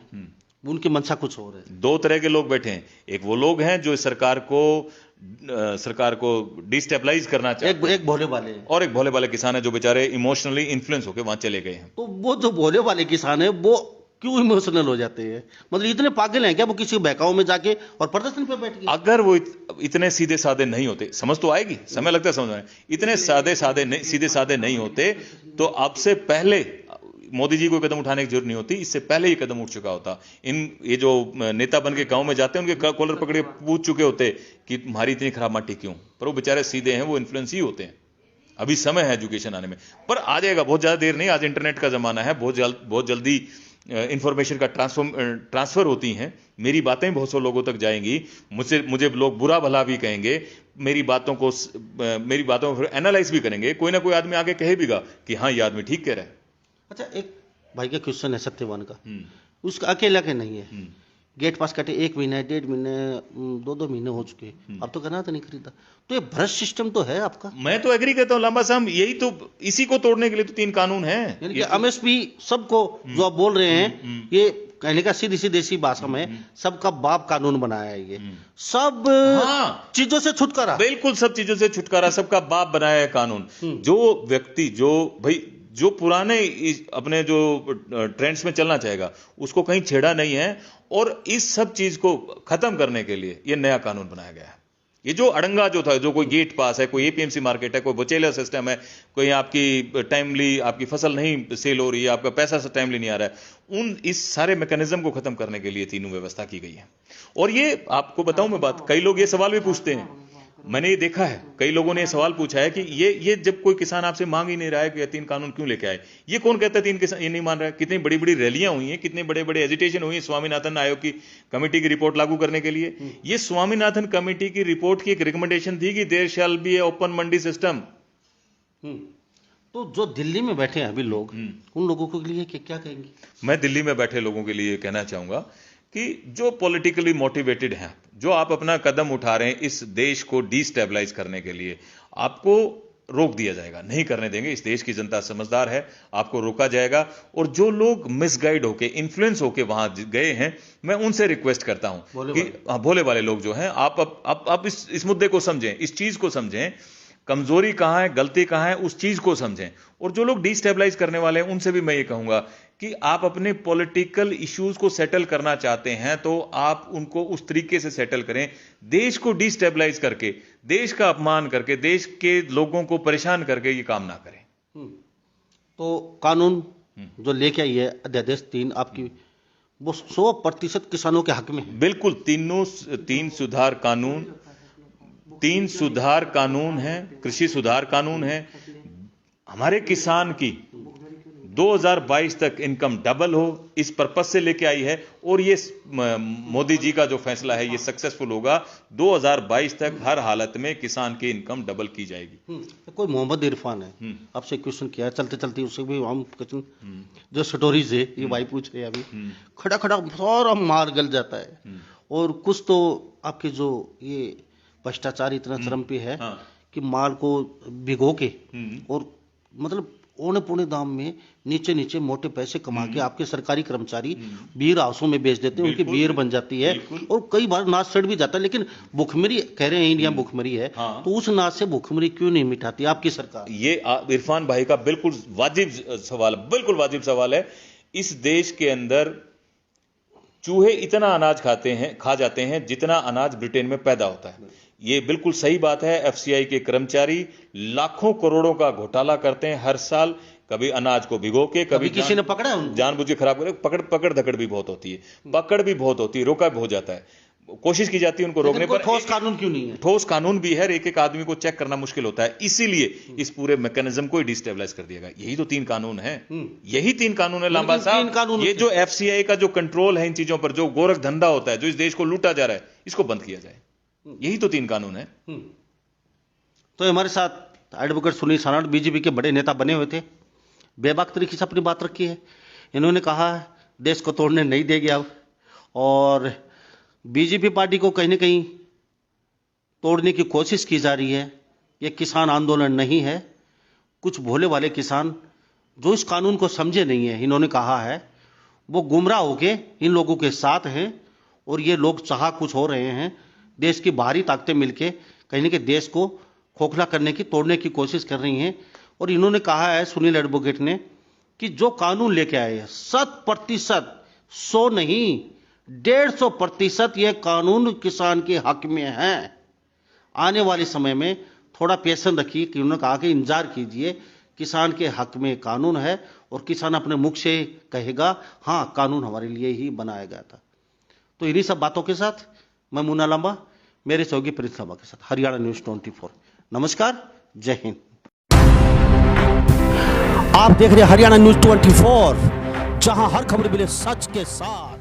उनकी मंशा कुछ और है।
2 तरह के लोग बैठे हैं। एक वो लोग हैं जो सरकार को डिस्टेबलाइज करना चाहते हैं,
एक भोले वाले हैं,
और एक भोले वाले किसान है जो बेचारे इमोशनली इन्फ्लुएंस होकर वहां चले गए हैं।
तो वो जो भोले वाले किसान है वो क्यों इमोशनल हो जाते हैं? मतलब इतने पागल हैं क्या वो किसी बहकावे में जाके और प्रदर्शन पे बैठ गए?
अगर वो इतने सीधे साधे नहीं होते, समझ तो आएगी, समय लगता है समझ में, इतने सीधे साधे नहीं होते तो अब से पहले मोदी जी को कदम उठाने की जरूरत नहीं होती, इससे पहले ही कदम उठ चुका होता। ये जो नेता बन के गांव में जाते हैं उनके कॉलर पकड़े पूछ चुके होते कि तुम्हारी इतनी खराब माटी क्यों, पर वो बेचारे सीधे हैं, वो इन्फ्लुएंस ही होते हैं। अभी समय है एजुकेशन आने में, पर आ जाएगा, बहुत ज्यादा देर नहीं। आज इंटरनेट का जमाना है, बहुत जल्दी इंफॉर्मेशन का ट्रांसफर होती हैं। मेरी बातें बहुत से लोगों तक जाएंगी, मुझे लोग बुरा भला भी कहेंगे, मेरी बातों को फिर एनालाइज भी करेंगे। कोई ना कोई आदमी आगे कहे भीगा कि हाँ ये आदमी ठीक कह रहा है।
अच्छा, एक भाई का क्वेश्चन है सत्यवान का, उसका अकेला के नहीं है। गेट पास कटे 1 महीने, 1.5 महीने, 2 महीने हो चुके, अब तो करना तो नहीं खरीदा। तो ये भ्रष्ट सिस्टम तो है आपका।
मैं तो एग्री करता हूँ लांबा साहब, यही तो, इसी को तोड़ने के लिए तो 3 कानून हैं।
यानी कि एमएसपी सबको जो आप बोल रहे हैं, ये कहने का सीधी सी देसी भाषा में सबका बाप कानून बनाया है। ये सब चीजों से छुटकारा,
बिल्कुल सब चीजों से छुटकारा, सबका बाप बनाया है कानून। जो व्यक्ति जो पुराने अपने जो ट्रेंड्स में चलना चाहेगा उसको कहीं छेड़ा नहीं है, और इस सब चीज को खत्म करने के लिए ये नया कानून बनाया गया है। ये जो अड़ंगा जो था, जो कोई गेट पास है, कोई एपीएमसी मार्केट है, कोई बोचेला सिस्टम है, कोई आपकी टाइमली आपकी फसल नहीं सेल हो रही है, आपका पैसा टाइमली नहीं आ रहा है, इस सारे मैकेनिज्म को खत्म करने के लिए तीनों व्यवस्था की गई है। और ये आपको बताऊं मैं बात, कई लोग ये सवाल भी पूछते हैं, मैंने ये देखा है, कई लोगों ने सवाल पूछा है कि ये जब कोई किसान आपसे मांग ही नहीं रहा है कि 3 कानून क्यों लेके आए, ये कौन कहता है 3 किसान ये नहीं मान रहा है? कितनी बड़ी बड़ी रैलियां हुई हैं, कितने बड़े बड़े एजिटेशन हुई है स्वामीनाथन आयोग की कमेटी की रिपोर्ट लागू करने के लिए। ये स्वामीनाथन कमेटी की रिपोर्ट की एक रिकमेंडेशन थी कि there shall be a open mandi system.
तो जो दिल्ली में बैठे हैं अभी लोग, उन लोगों के लिए क्या कहेंगे?
मैं दिल्ली में बैठे लोगों के लिए कहना चाहूंगा कि जो पॉलिटिकली मोटिवेटेड हैं, जो आप अपना कदम उठा रहे हैं इस देश को डिस्टेबलाइज करने के लिए, आपको रोक दिया जाएगा, नहीं करने देंगे। इस देश की जनता समझदार है, आपको रोका जाएगा। और जो लोग मिसगाइड होके, इन्फ्लुएंस होके वहां गए हैं, मैं उनसे रिक्वेस्ट करता हूं कि भोले वाले लोग जो हैं, आप इस मुद्दे को समझें, इस चीज को समझें, कमजोरी कहां है, गलती कहां है, उस चीज को समझें। और जो लोग डिस्टेबलाइज करने वाले हैं उनसे भी मैं ये कहूंगा कि आप अपने पॉलिटिकल इश्यूज को सेटल करना चाहते हैं तो आप उनको उस तरीके से सेटल करें, देश को डिस्टेबलाइज करके, देश का अपमान करके, देश के लोगों को परेशान करके ये काम ना करें।
तो कानून जो लेके आई है अध्यादेश 3 आपकी, वो 100% किसानों के हक में है।
बिल्कुल, तीन सुधार कानून है, कृषि सुधार कानून है। हमारे किसान की 2022 तक इनकम डबल हो, इस पर्पज से लेके आई है। और ये मोदी जी का जो फैसला है ये सक्सेसफुल होगा। 2022 तक हर हालत में किसान की इनकम डबल की जाएगी।
कोई मोहम्मद इरफान है, आपसे क्वेश्चन किया चलते चलते, उससे भी हम क्वेश्चन जो स्टोरीज है ये भाई पूछ रहे हैं अभी, खड़ा खड़ा सारा मार गल जाता है। और कुछ तो आपके जो ये भ्रष्टाचार इतना चरम पे है कि माल को भिगो के और मतलब औने पौने दाम में नीचे नीचे मोटे पैसे कमा के आपके सरकारी कर्मचारी बीयर हाउसों में बेच देते हैं, उनकी बीयर बन जाती है। और कई बार नाश सड़ भी जाता है। लेकिन भुखमरी कह रहे हैं इंडिया भुखमरी है, तो उस नाश से भुखमरी क्यों नहीं मिटाती आपकी सरकार?
ये इरफान भाई का बिल्कुल वाजिब सवाल, बिल्कुल वाजिब सवाल है। इस देश के अंदर चूहे इतना अनाज खा जाते हैं जितना अनाज ब्रिटेन में पैदा होता है। ये बिल्कुल सही बात है। एफसीआई के कर्मचारी लाखों करोड़ों का घोटाला करते हैं हर साल, कभी अनाज को भिगो के, कभी
किसी ने पकड़ा है,
जानबूझ के खराब करे। पकड़ धकड़ भी बहुत होती है, पकड़ भी बहुत होती है, रोका भी हो जाता है, कोशिश की जाती है उनको रोकने पर।
ठोस कानून क्यों नहीं है?
ठोस कानून भी है, एक एक आदमी को चेक करना मुश्किल होता है, इसीलिए इस पूरे मैकेनिज्म को डिस्टेबलाइज कर दिया गया। यही तो 3 कानून है, यही 3 कानून है लांबा साहब। ये जो एफसीआई का जो कंट्रोल है इन चीजों पर, जो गोरख धंधा होता है, जो इस देश को लूटा जा रहा है, इसको बंद किया जाए। यही तो 3 कानून है।
तो हमारे साथ एडवोकेट सुनील सानाट बीजेपी के बड़े नेता बने हुए थे, बेबाक तरीके से अपनी बात रखी है। इन्होंने कहा देश को तोड़ने नहीं देंगे अब, और बीजेपी पार्टी को कहीं ना कहीं तोड़ने की कोशिश की जा रही है। ये किसान आंदोलन नहीं है। कुछ भोले वाले किसान जो इस कानून को समझे नहीं है, इन्होंने कहा है, वो गुमराह होके इन लोगों के साथ हैं। और ये लोग चाह कुछ हो रहे हैं, देश की बाहरी ताकतें मिलके कहीं ना कहीं देश को खोखला करने की, तोड़ने की कोशिश कर रही हैं। और इन्होंने कहा है, सुनील एडवोकेट ने, कि जो कानून लेके आए हैं 100% 100 नहीं 150% यह कानून किसान के हक में है। आने वाले समय में थोड़ा पेशेंस रखिए कि उन्होंने कहा कि इंतजार कीजिए, किसान के हक में कानून है और किसान अपने मुख से कहेगा हाँ कानून हमारे लिए ही बनाया गया था। तो इन्हीं सब बातों के साथ मैं मुन्ना लांबा मेरे सहयोगी प्रिंस लांबा के साथ हरियाणा न्यूज़ 24। नमस्कार, जय हिंद। आप देख रहे हैं हरियाणा न्यूज़ 24, जहां हर खबर मिले सच के साथ।